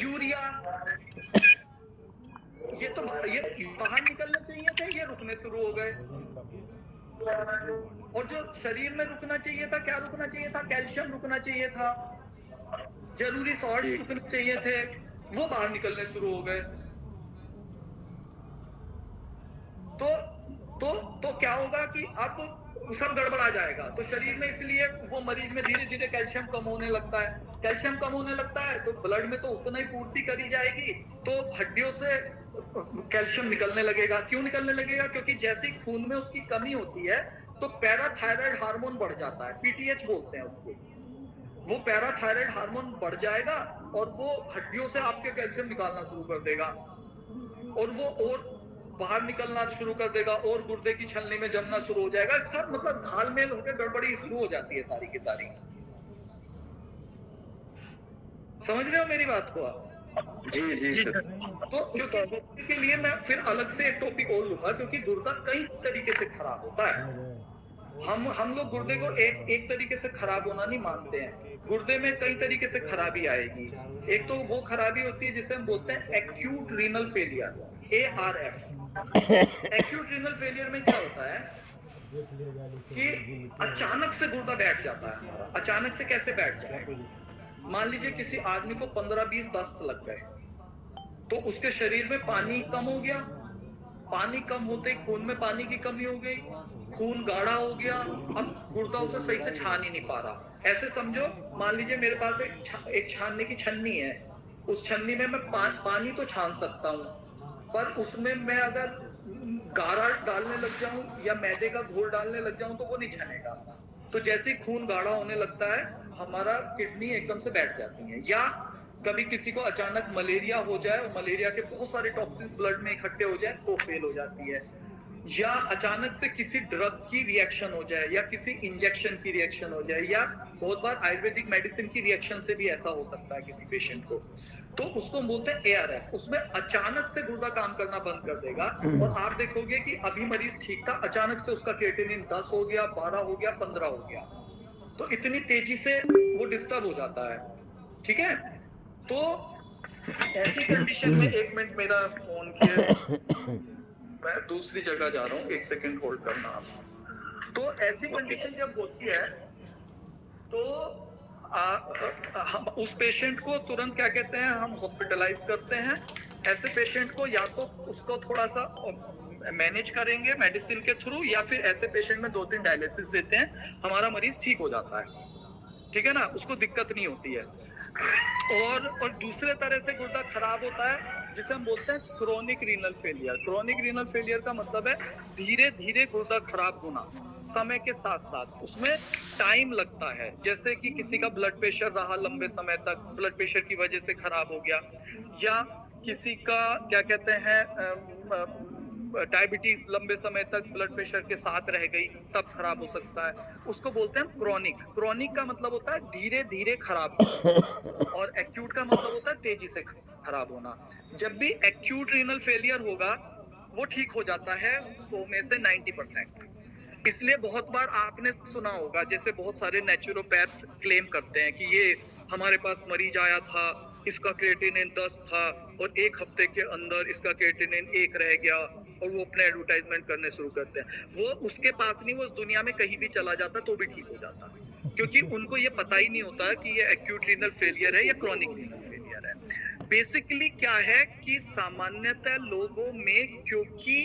यूरिया, ये बाहर निकलने चाहिए थे, ये रुकने शुरू हो गए। और जो शरीर में रुकना चाहिए था, क्या रुकना चाहिए था? कैल्शियम रुकना चाहिए था, जरूरी सॉल्ट्स रुकने चाहिए थे, वो बाहर निकलने शुरू हो गए। तो क्या होगा कि अब सब गड़बड़ा जाएगा। तो शरीर में, इसलिए वो मरीज में धीरे धीरे कैल्शियम कम होने लगता है। कैल्शियम कम होने लगता है तो ब्लड में तो उतना ही पूर्ति करी जाएगी, तो हड्डियों से कैल्शियम निकलने लगेगा। क्यों निकलने लगेगा? क्योंकि जैसे ही खून में उसकी कमी होती है तो पैराथायराइड हार्मोन बढ़ जाता है, पीटीएच बोलते हैं उसको। वो पैराथायराइड हार्मोन बढ़ जाएगा और वो हड्डियों से आपके कैल्शियम निकालना शुरू कर देगा, और वो और बाहर निकलना शुरू कर देगा, और गुर्दे की छलनी में जमना शुरू हो जाएगा। सब मतलब घालमेल होकर गड़बड़ी शुरू हो जाती है सारी की सारी। समझ रहे हो मेरी बात को आप? जी सर। तो क्योंकि गुर्दे के लिए मैं फिर अलग से एक टॉपिक और लूंगा, क्योंकि गुर्दा कई तरीके से खराब होता है। हम लोग गुर्दे को एक तरीके से खराब होना नहीं मानते हैं। गुर्दे में कई तरीके से खराबी आएगी। एक तो वो खराबी होती है जिसे हम बोलते हैं acute renal failure, ARF। Acute renal failure में क्या होता है कि अचानक से गुर्दा बैठ जाता है हमारा। अचानक से कैसे बैठ जाएगा? मान लीजिए किसी आदमी को 15-20 दस्त लग गए, तो उसके शरीर में पानी कम हो गया। पानी कम होते ही खून में पानी की कमी हो गई, खून गाढ़ा हो गया, अब गुर्दा उसे सही से छान ही नहीं पा रहा। ऐसे समझो, मान लीजिए मेरे पास एक छानने की छन्नी है, उस छन्नी में मैं पानी तो छान सकता हूँ, पर उसमें मैं अगर गारा डालने लग जाऊं या मैदे का घोल डालने लग जाऊं तो वो नहीं छनेगा। तो जैसे ही खून गाढ़ा होने लगता है, हमारा किडनी एकदम से बैठ जाती है। या कभी किसी को अचानक मलेरिया हो जाए और मलेरिया के बहुत सारे टॉक्सिन्स ब्लड में इकट्ठे हो जाए तो फेल हो जाती है। या अचानक से किसी ड्रग की रिएक्शन हो जाए, या किसी इंजेक्शन की रिएक्शन हो जाए, या बहुत बार आयुर्वेदिक मेडिसिन की रिएक्शन से भी ऐसा हो सकता है किसी पेशेंट को, तो उसको हम बोलते हैं ARF। उसमें अचानक से गुर्दा काम करना बंद कर देगा, और आप देखोगे कि अभी मरीज ठीक था, अचानक से उसका क्रिएटिनिन 10 हो गया, 12 हो गया, 15 हो गया। तो इतनी तेजी से वो डिस्टर्ब हो जाता है। ठीक है, तो ऐसी कंडीशन में, एक मिनट मेरा फोन किया, मैं दूसरी जगह जा रहा हूँ, 1 सेकंड होल्ड करना आप। तो ऐसी कंडीशन जब होती है तो हम उस पेशेंट को तुरंत क्या कहते हैं, हम हॉस्पिटलाइज करते हैं। ऐसे पेशेंट को या तो उसको थोड़ा सा मैनेज करेंगे मेडिसिन के थ्रू, या फिर ऐसे पेशेंट में 2-3 डायलिसिस देते हैं, हमारा मरीज ठीक हो जाता है। ठीक है ना, उसको दिक्कत नहीं होती है। और दूसरे तरह से गुर्दा खराब होता है जिसे हम बोलते हैं chronic renal failure. Chronic renal failure का मतलब है धीरे धीरे गुर्दा खराब होना, समय के साथ साथ उसमें टाइम लगता है। जैसे कि किसी का ब्लड प्रेशर रहा लंबे समय तक, ब्लड प्रेशर की वजह से खराब हो गया, या किसी का क्या कहते हैं डायबिटीज लंबे समय तक ब्लड प्रेशर के साथ रह गई, तब खराब हो सकता है। उसको बोलते हैं क्रोनिक। क्रोनिक का मतलब होता है धीरे धीरे खराब होना, और एक्यूट का मतलब होता है तेजी से खराब होना। जब भी एक्यूट रीनल फेलियर होगा वो ठीक हो जाता है 100 में से 90%। इसलिए बहुत बार आपने सुना होगा, जैसे बहुत सारे नेचुरोपैथ क्लेम करते हैं कि ये हमारे पास मरीज आया था, इसका क्रिएटिनिन 10 था और 1 हफ्ते के अंदर इसका क्रिएटिनिन 1 रह गया, और वो अपने एडवर्टाइजमेंट करने शुरू करते हैं। वो उसके पास नहीं, वो उस दुनिया में कहीं भी चला जाता तो भी ठीक हो जाता, क्योंकि उनको ये पता ही नहीं होता कि ये एक्यूट रीनल फेलियर है या क्रोनिक रीनल फेलियर है। बेसिकली क्या है कि सामान्यतः लोगों में क्योंकि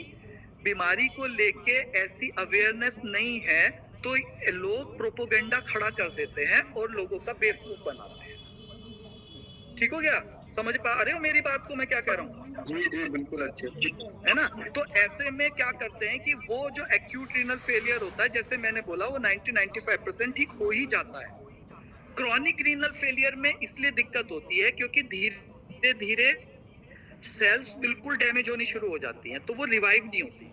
बीमारी को लेके ऐसी अवेयरनेस नहीं है, तो लोग प्रोपोगेंडा खड़ा कर देते हैं और लोगों का बेवकूफ बनाते हैं। ठीक हो गया? समझ पा रहे हो मेरी बात को मैं क्या कह रहा हूँ? जी बिल्कुल अच्छे, है ना। तो ऐसे में क्या करते हैं कि वो जो एक्यूट रीनल फेलियर होता है, जैसे मैंने बोला, वो 90-95% ठीक हो ही जाता है। क्रॉनिक रीनल फेलियर में इसलिए दिक्कत होती है क्योंकि धीरे धीरे सेल्स बिल्कुल डैमेज होनी शुरू हो जाती हैं, तो वो रिवाइव नहीं होती।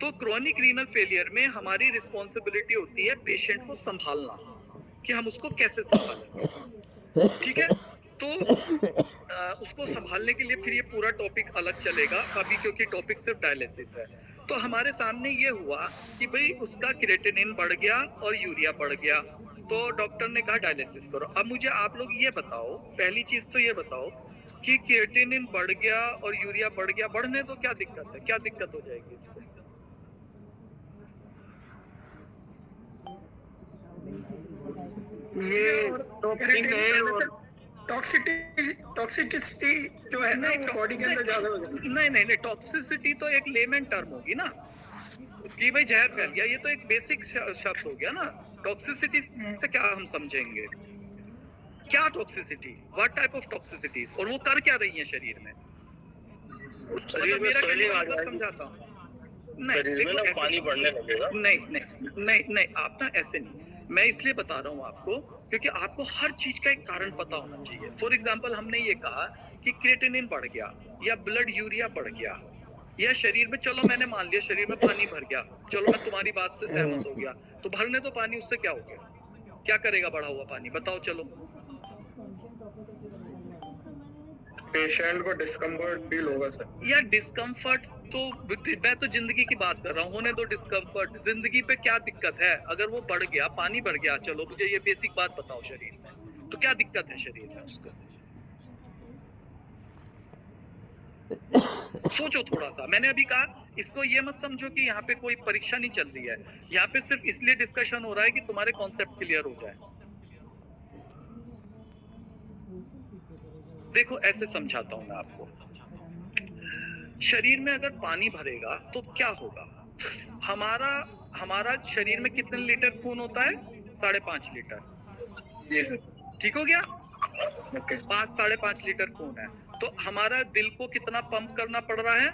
तो क्रॉनिक रीनल फेलियर में हमारी रिस्पॉन्सिबिलिटी होती है पेशेंट को संभालना, कि हम उसको कैसे संभालें। ठीक है, तो उसको संभालने के लिए फिर ये पूरा टॉपिक अलग चलेगा अभी, क्योंकि टॉपिक सिर्फ डायलिसिस है। तो हमारे सामने ये हुआ कि भाई उसका क्रिएटिनिन बढ़ गया और यूरिया बढ़ गया, तो डॉक्टर ने कहा डायलिसिस करो। अब मुझे आप लोग ये बताओ, पहली चीज तो ये बताओ कि क्रिएटिनिन बढ़ गया और यूरिया बढ़ गया, बढ़ने तो क्या दिक्कत है, क्या दिक्कत हो जाएगी इससे? ये टॉक्सिक है और टॉक्सिसिटी जो है ना वो बॉडी के अंदर ज्यादा हो जाती है। नहीं, टॉक्सिसिटी तो एक लेमन टर्म होगी ना कि भाई जहर फैल गया, ये तो एक बेसिक शब्द हो गया ना। टॉक्सिसिटी से क्या हम समझेंगे, क्या टॉक्सिसिटी, व्हाट टाइप ऑफ टॉक्सिसिटीज, और वो कर क्या रही है शरीर में? शरीर में swelling आ जाएगी। समझाता हूँ। शरीर में ना पानी बढ़ने लगेगा। नहीं, आप ना ऐसे नहीं, मैं इसलिए बता रहा हूँ आपको क्योंकि आपको हर चीज का एक कारण पता होना चाहिए। फॉर एग्जाम्पल हमने ये कहा कि क्रिएटिनिन बढ़ गया या ब्लड यूरिया बढ़ गया या शरीर में, चलो मैंने मान लिया शरीर में पानी भर गया, चलो मैं तुम्हारी बात से सहमत हो गया, तो भरने तो पानी, उससे क्या हो गया, क्या करेगा बढ़ा हुआ पानी, बताओ चलो। पेशेंट को डिस्कम्फर्ट फील होगा सर। या डिस्कम्फर्ट तो मैं तो जिंदगी की बात कर रहा हूँ, होने दो डिस्कम्फर्ट, जिंदगी पे क्या दिक्कत है? अगर वो बढ़ गया, पानी बढ़ गया, चलो मुझे ये बेसिक बात बताओ शरीर में, तो क्या दिक्कत है शरीर में उसको? सोचो थोड़ा सा। मैंने अभी कहा इसको ये मत समझो कि यहाँ पे कोई परीक्षा नहीं चल रही है, यहाँ पे सिर्फ इसलिए डिस्कशन हो रहा है कि तुम्हारे कॉन्सेप्ट क्लियर हो जाए। देखो ऐसे समझाता हूं मैं आपको, शरीर में अगर पानी भरेगा तो क्या होगा? हमारा शरीर में कितने लीटर खून होता है? 5.5 लीटर। जी सर। ठीक हो गया? ओके। 5-5.5 लीटर खून है, तो हमारा दिल को कितना पंप करना पड़ रहा है?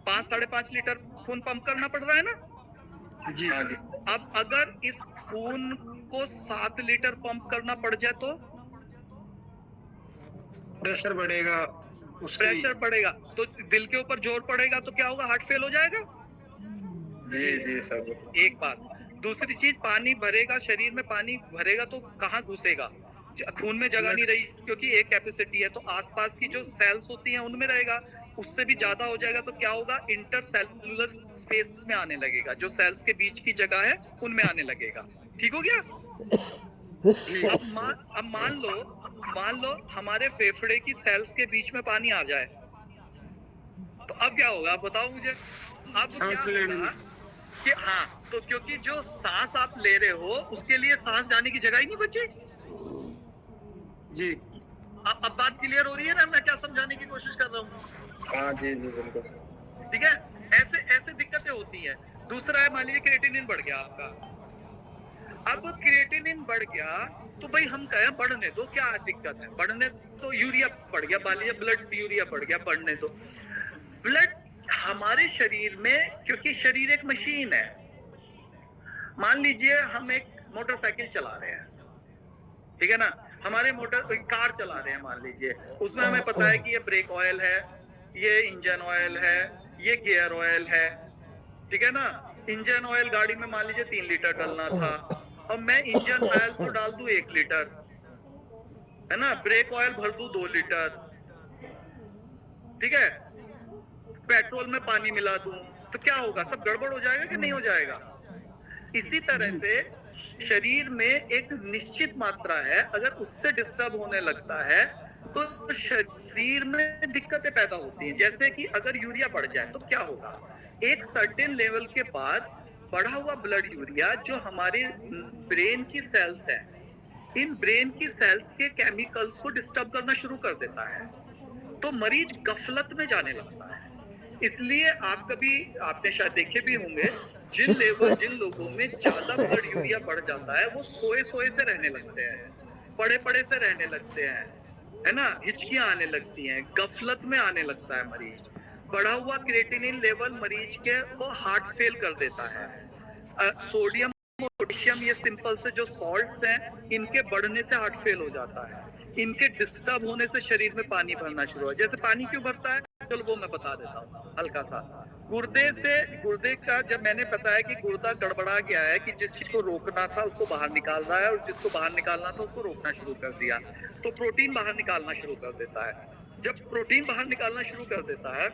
5-5.5 लीटर खून पंप करना पड़ रहा है ना? जी हाँ जी। अब अगर इस खून को 7 लीटर पंप करना पड़ जाए तो प्रेशर बढ़ेगा, प्रेशर बढ़ेगा, तो दिल के ऊपर जोर पड़ेगा, तो क्या होगा? हार्ट फेल हो जाएगा। जी सर। एक बात। दूसरी चीज, पानी भरेगा, शरीर में पानी भरेगा तो कहाँ घुसेगा? खून में जगह नहीं रही क्योंकि एक कैपेसिटी है, तो आसपास की जो सेल्स होती हैं उनमें रहेगा। उससे भी ज्यादा हो जाएगा तो क्या होगा? इंटरसेलुलर स्पेस में आने लगेगा, जो सेल्स के बीच की जगह है उनमें आने लगेगा। ठीक हो गया? अब मान लो हमारे फेफड़े की सेल्स के बीच में पानी आ जाए, तो अब क्या होगा? आप बताओ मुझे। अब क्या होगा कि हाँ, तो क्योंकि जो सांस आप ले रहे हो उसके लिए सांस जाने की जगह ही नहीं बची। जी। अब बात क्लियर हो रही है ना, मैं क्या समझाने की कोशिश कर रहा हूँ? हाँ जी बिल्कुल सर। ठीक है, ऐसे दिक्कतें होती है। दूसरा है, मान लीजिए क्रिएटिनिन बढ़ गया आपका। अब क्रिएटिनिन बढ़ गया तो भाई हम कहें बढ़ने दो, क्या दिक्कत है? बढ़ने तो यूरिया बढ़ गया, मान लीजिए ब्लड यूरिया बढ़ गया, बढ़ने दो। ब्लड हमारे शरीर में, क्योंकि शरीर एक मशीन है, मान लीजिए हम एक मोटरसाइकिल चला रहे हैं, ठीक है ना, हमारे कार चला रहे हैं मान लीजिए, उसमें हमें पता है कि ये ब्रेक ऑयल है, ये इंजन ऑयल है, ये गियर ऑयल है, ठीक है ना। इंजन ऑयल गाड़ी में मान लीजिए 3 लीटर डालना था, अब मैं इंजन ऑयल तो डाल दूं 1 लीटर, है ना, ब्रेक ऑयल भर दूं 2 लीटर, ठीक है, पेट्रोल में पानी मिला दूं, तो क्या होगा? सब गड़बड़ हो जाएगा कि नहीं हो जाएगा? इसी तरह से शरीर में एक निश्चित मात्रा है, अगर उससे डिस्टर्ब होने लगता है तो शरीर में दिक्कतें पैदा होती हैं। जैसे कि अगर यूरिया बढ़ जाए तो क्या होगा? एक सर्टेन लेवल के बाद बढ़ा हुआ ब्लड यूरिया जो हमारे ब्रेन की सेल्स है, इन ब्रेन की सेल्स के केमिकल्स को डिस्टर्ब करना शुरू कर देता है, तो मरीज गफलत में जाने लगता है। इसलिए आपने शायद देखे भी होंगे, जिन लोगों में ज्यादा ब्लड यूरिया बढ़ जाता है वो सोए से रहने लगते हैं, पड़े से रहने लगते हैं, है ना, हिचकियां आने लगती हैं, गफलत में आने लगता है मरीज। बढ़ा हुआ क्रिएटिनिन लेवल मरीज के को हार्ट फेल कर देता है। सोडियम पोटेशियम, ये सिंपल से जो सॉल्ट्स हैं, इनके बढ़ने से हार्ट फेल हो जाता है, इनके डिस्टर्ब होने से शरीर में पानी भरना शुरू हो। जैसे पानी क्यों भरता है, चलो वो मैं बता देता हूँ हल्का सा। गुर्दे का जब मैंने बताया कि गुर्दा गड़बड़ा गया है, कि जिस चीज को रोकना था उसको बाहर निकाल रहा है और जिसको बाहर निकालना था उसको रोकना शुरू कर दिया, तो प्रोटीन बाहर निकालना शुरू कर देता है। जब प्रोटीन बाहर निकालना शुरू कर देता है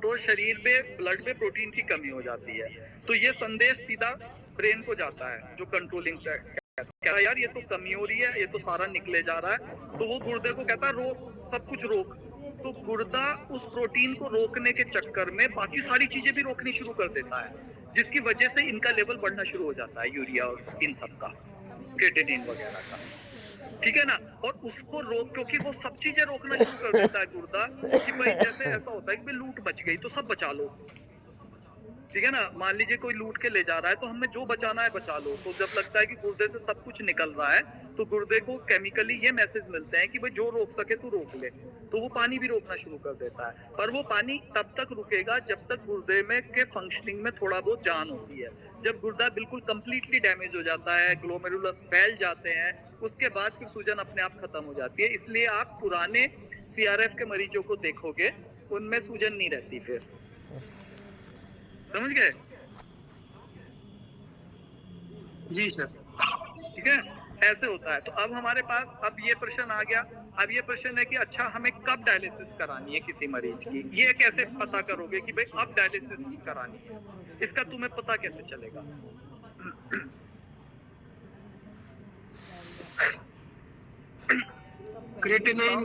तो शरीर में ब्लड में प्रोटीन की कमी हो जाती है। तो ये संदेश सीधा ब्रेन को जाता है जो कंट्रोलिंग से कहता है यार ये तो कमी हो रही है, ये तो सारा निकले जा रहा है, तो वो गुर्दे को कहता है रोक, सब कुछ रोक। तो गुर्दा उस प्रोटीन को रोकने के चक्कर में बाकी सारी चीजें भी रोकनी शुरू कर देता है, जिसकी वजह से इनका लेवल बढ़ना शुरू हो जाता है, यूरिया और इन सब का, क्रिएटिनिन वगैरह का, ठीक है ना। और उसको रोक, क्योंकि वो सब चीजें रोकना शुरू कर देता है गुर्दा, कि भाई जैसे ऐसा होता है कि भाई लूट बच गई तो सब बचा लो, ठीक है ना। मान लीजिए कोई लूट के ले जा रहा है तो हमें जो बचाना है बचा लो। तो जब लगता है कि गुर्दे से सब कुछ निकल रहा है तो गुर्दे को केमिकली ये मैसेज मिलते हैं कि भाई जो रोक सके तू रोक ले, तो वो पानी भी रोकना शुरू कर देता है। पर वो पानी तब तक रुकेगा जब तक गुर्दे में के फंक्शनिंग में थोड़ा बहुत जान होती है। जब गुर्दा बिल्कुल कंप्लीटली डैमेज हो जाता है, ग्लोमेरुलस फैल जाते हैं, उसके बाद फिर सूजन अपने आप खत्म हो जाती है। इसलिए आप पुराने CRF के मरीजों को देखोगे, उनमें सूजन नहीं रहती फिर, समझ गए? जी सर। ठीक है, ऐसे होता है। तो अब हमारे पास अब ये प्रश्न आ गया, अब ये प्रश्न है कि अच्छा हमें कब डायलिसिस करानी है किसी मरीज की, ये कैसे पता करोगे कि भाई अब डायलिसिस करानी है, इसका तुम्हें पता कैसे चलेगा? क्रिएटिनिन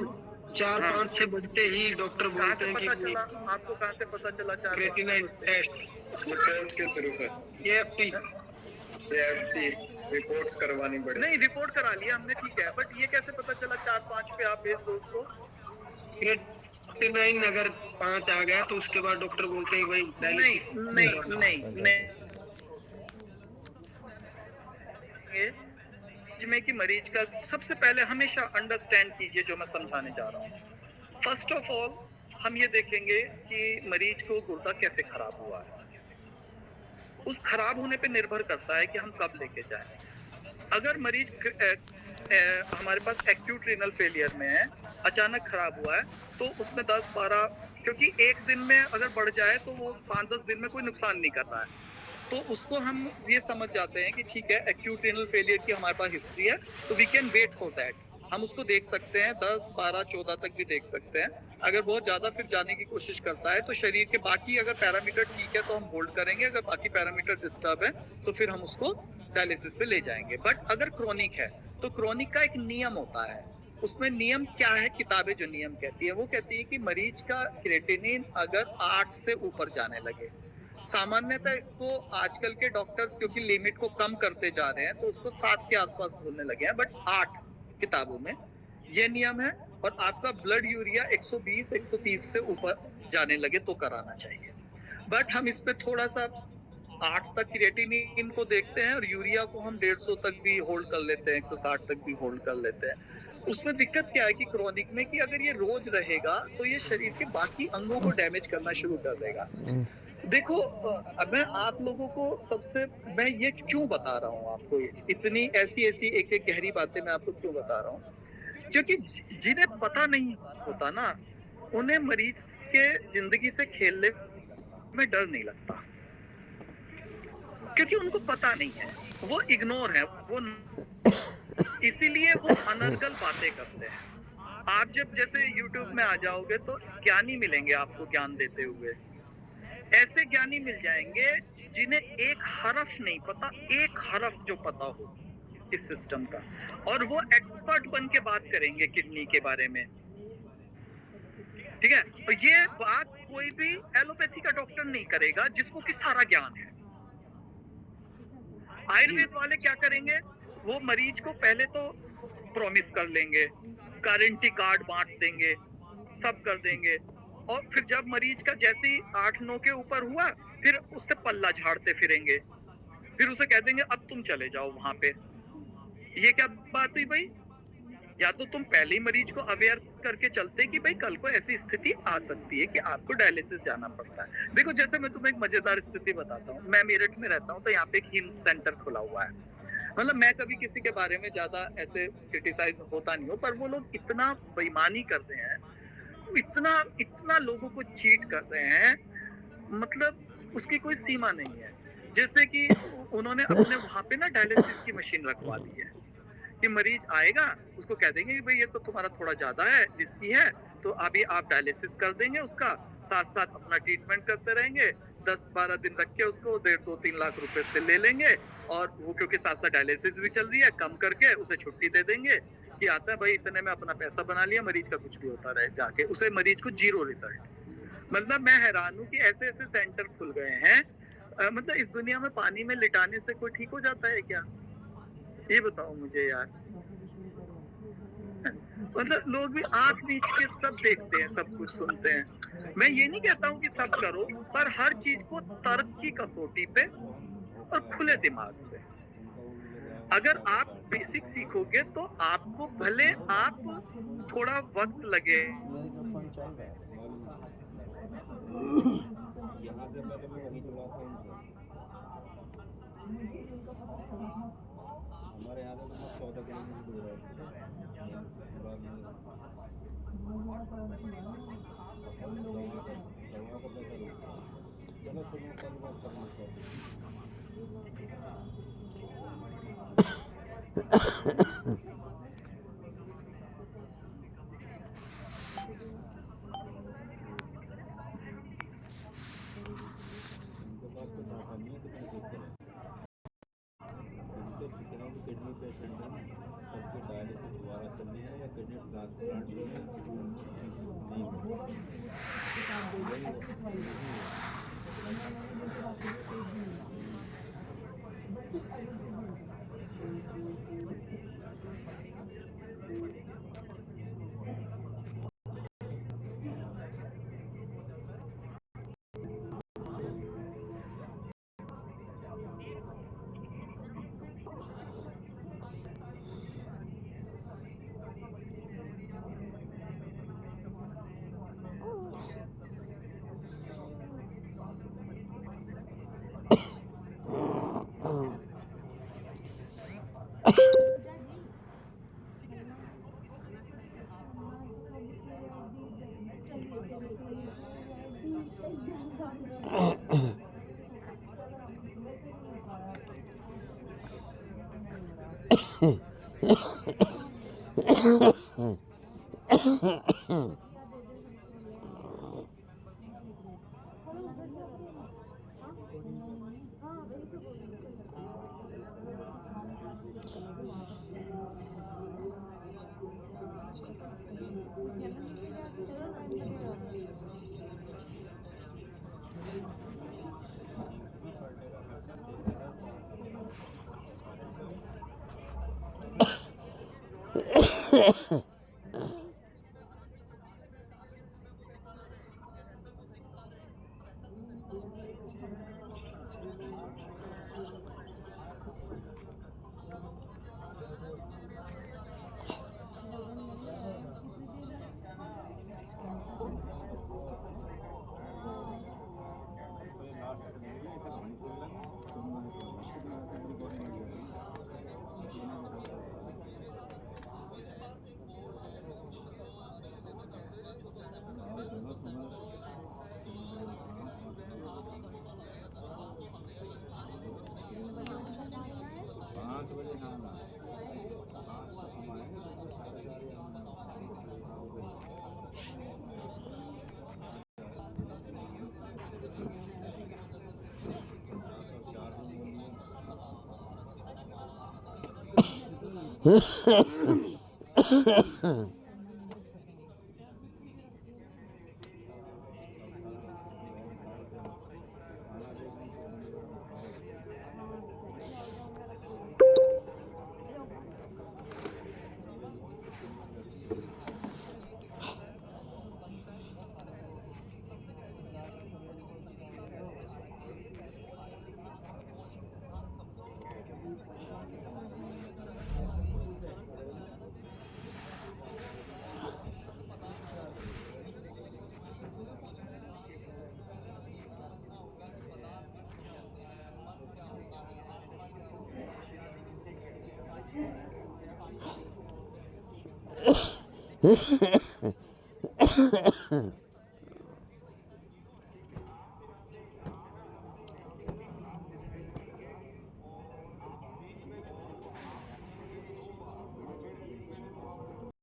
4-5 से बढ़ते ही डॉक्टर बोलते हैं कि आपको कहाँ से पता चला? क्रिएटिनिन टेस्ट के थ्रू सर, AFT रिपोर्ट्स करवानी पड़ेगी। नहीं, रिपोर्ट करा लिया हमने, ठीक है, बट ये कैसे पता चला 4-5 पे आप भेज दो उसको? क्रिएटिनिन अगर 5 आ गया तो उसके बाद डॉक्टर बोलते हैं भाई नहीं जिसमें कि मरीज का सबसे पहले हमेशा अंडरस्टैंड कीजिए जो मैं समझाने जा रहा हूँ। फर्स्ट ऑफ ऑल हम ये देखेंगे कि मरीज को गुर्दा कैसे खराब हुआ है। उस खराब होने पे निर्भर करता है कि हम कब लेके जाएं। अगर मरीज हमारे पास एक्यूट रीनल फेलियर में है, अचानक खराब हुआ है, तो उसमें 10-12, क्योंकि एक दिन में अगर बढ़ जाए तो वो 5-10 दिन में कोई नुकसान नहीं कर रहा है, तो उसको हम ये समझ जाते हैं कि ठीक है एक्यूट रीनल फेलियर की हमारे पास हिस्ट्री है, तो we can wait for that. हम उसको देख सकते हैं 10, 12, 14 तक भी देख सकते हैं। अगर बहुत ज्यादा फिर जाने की कोशिश करता है तो शरीर के बाकी अगर पैरामीटर ठीक है तो हम होल्ड करेंगे, अगर बाकी पैरामीटर डिस्टर्ब है तो फिर हम उसको डायलिसिस पे ले जाएंगे। बट अगर क्रोनिक है तो क्रोनिक का एक नियम होता है। उसमें नियम क्या है? किताबें जो नियम कहती है वो कहती है कि मरीज का क्रिएटिनिन अगर 8 से ऊपर जाने लगे, सामान्यतः इसको आजकल के डॉक्टर्स क्योंकि लिमिट को कम करते जा रहे हैं तो उसको 7 के आसपास बोलने लगे हैं, बट 8 किताबों में ये नियम है। और आपका ब्लड यूरिया 120-130 से ऊपर जाने लगे तो कराना चाहिए। बट हम इस पे थोड़ा सा 8 तक क्रिएटिनिन को देखते हैं और यूरिया को हम 150 तक भी होल्ड कर लेते हैं, 160 तक भी होल्ड कर लेते हैं। उसमें दिक्कत क्या है कि क्रोनिक में कि अगर ये रोज रहेगा तो ये शरीर के बाकी अंगों को डैमेज करना शुरू कर देगा। देखो मैं आप लोगों को मैं ये क्यों बता रहा हूँ आपको, इतनी ऐसी एक गहरी बातें मैं आपको क्यों बता रहा हूँ, क्योंकि जिन्हें पता नहीं होता ना, उन्हें मरीज के जिंदगी से खेलने में डर नहीं लगता, क्योंकि उनको पता नहीं है, वो इग्नोर है, वो इसीलिए वो अनर्गल बातें करते हैं। आप जब जैसे YouTube में आ जाओगे तो ज्ञानी मिलेंगे आपको ज्ञान देते हुए, ऐसे ज्ञानी मिल जाएंगे जिन्हें एक हरफ नहीं पता, एक हरफ जो पता हो इस सिस्टम का, और वो एक्सपर्ट बन के बात करेंगे किडनी के बारे में, ठीक है। तो ये बात कोई भी एलोपैथी का डॉक्टर नहीं करेगा जिसको कि सारा ज्ञान है। आयुर्वेद वाले क्या करेंगे, वो मरीज को पहले तो प्रॉमिस कर लेंगे, गारंटी कार्ड बांट देंगे, सब कर देंगे, और फिर जब मरीज का जैसे ही 8-9 के ऊपर हुआ फिर उससे पल्ला झाड़ते फिरेंगे, फिर उसे कह देंगे अब तुम चले जाओ वहां पे। ये क्या बात हुई भाई? या तो तुम पहले ही मरीज को अवेयर करके चलते कि भाई कल को ऐसी स्थिति आ सकती है कि आपको डायलिसिस जाना पड़ता है। देखो जैसे मैं तुम्हें एक मजेदार स्थिति बताता हूँ, मैं मेरठ में रहता हूँ तो यहाँ पे एक हिम्स सेंटर खुला हुआ है। मतलब मैं कभी किसी के बारे में ज्यादा ऐसे क्रिटिसाइज होता नहीं हूँ, पर वो लोग इतना बेईमानी कर रहे हैं, इतना लोगों को चीट कर रहे हैं, मतलब उसकी कोई सीमा नहीं है। जैसे कि उन्होंने अपने वहां पे ना डायलिसिस की मशीन रखवा दी है, कि मरीज आएगा, उसको कह देंगे कि भाई ये तो तुम्हारा थोड़ा ज्यादा है, रिस्की है, तो अभी आप डायलिसिस कर देंगे उसका, साथ साथ अपना ट्रीटमेंट करते रहेंगे, 10-12 दिन रख के उसको 1.5-2-3 लाख रुपए से ले लेंगे, और वो क्योंकि साथ साथ डायलिसिस भी चल रही है, कम करके उसे छुट्टी दे देंगे कि आता है भाई इतने में अपना पैसा बना लिया, मरीज का कुछ भी होता रहे, जाके उसे मरीज को 0 रिजल्ट। मतलब मैं हैरान हूँ कि ऐसे ऐसे सेंटर खुल गए हैं। मतलब इस दुनिया में पानी में लिटाने से कोई ठीक हो जाता है क्या? ये बताओ मुझे यार। मतलब लोग भी आंख नीच के सब देखते हैं, सब कुछ सुनते हैं। मैं ये नहीं कहता हूँ कि सब करो, पर हर चीज को तर्क की कसौटी पे और खुले दिमाग से। अगर आप बेसिक सीखोगे तो आपको भले आप थोड़ा वक्त लगे,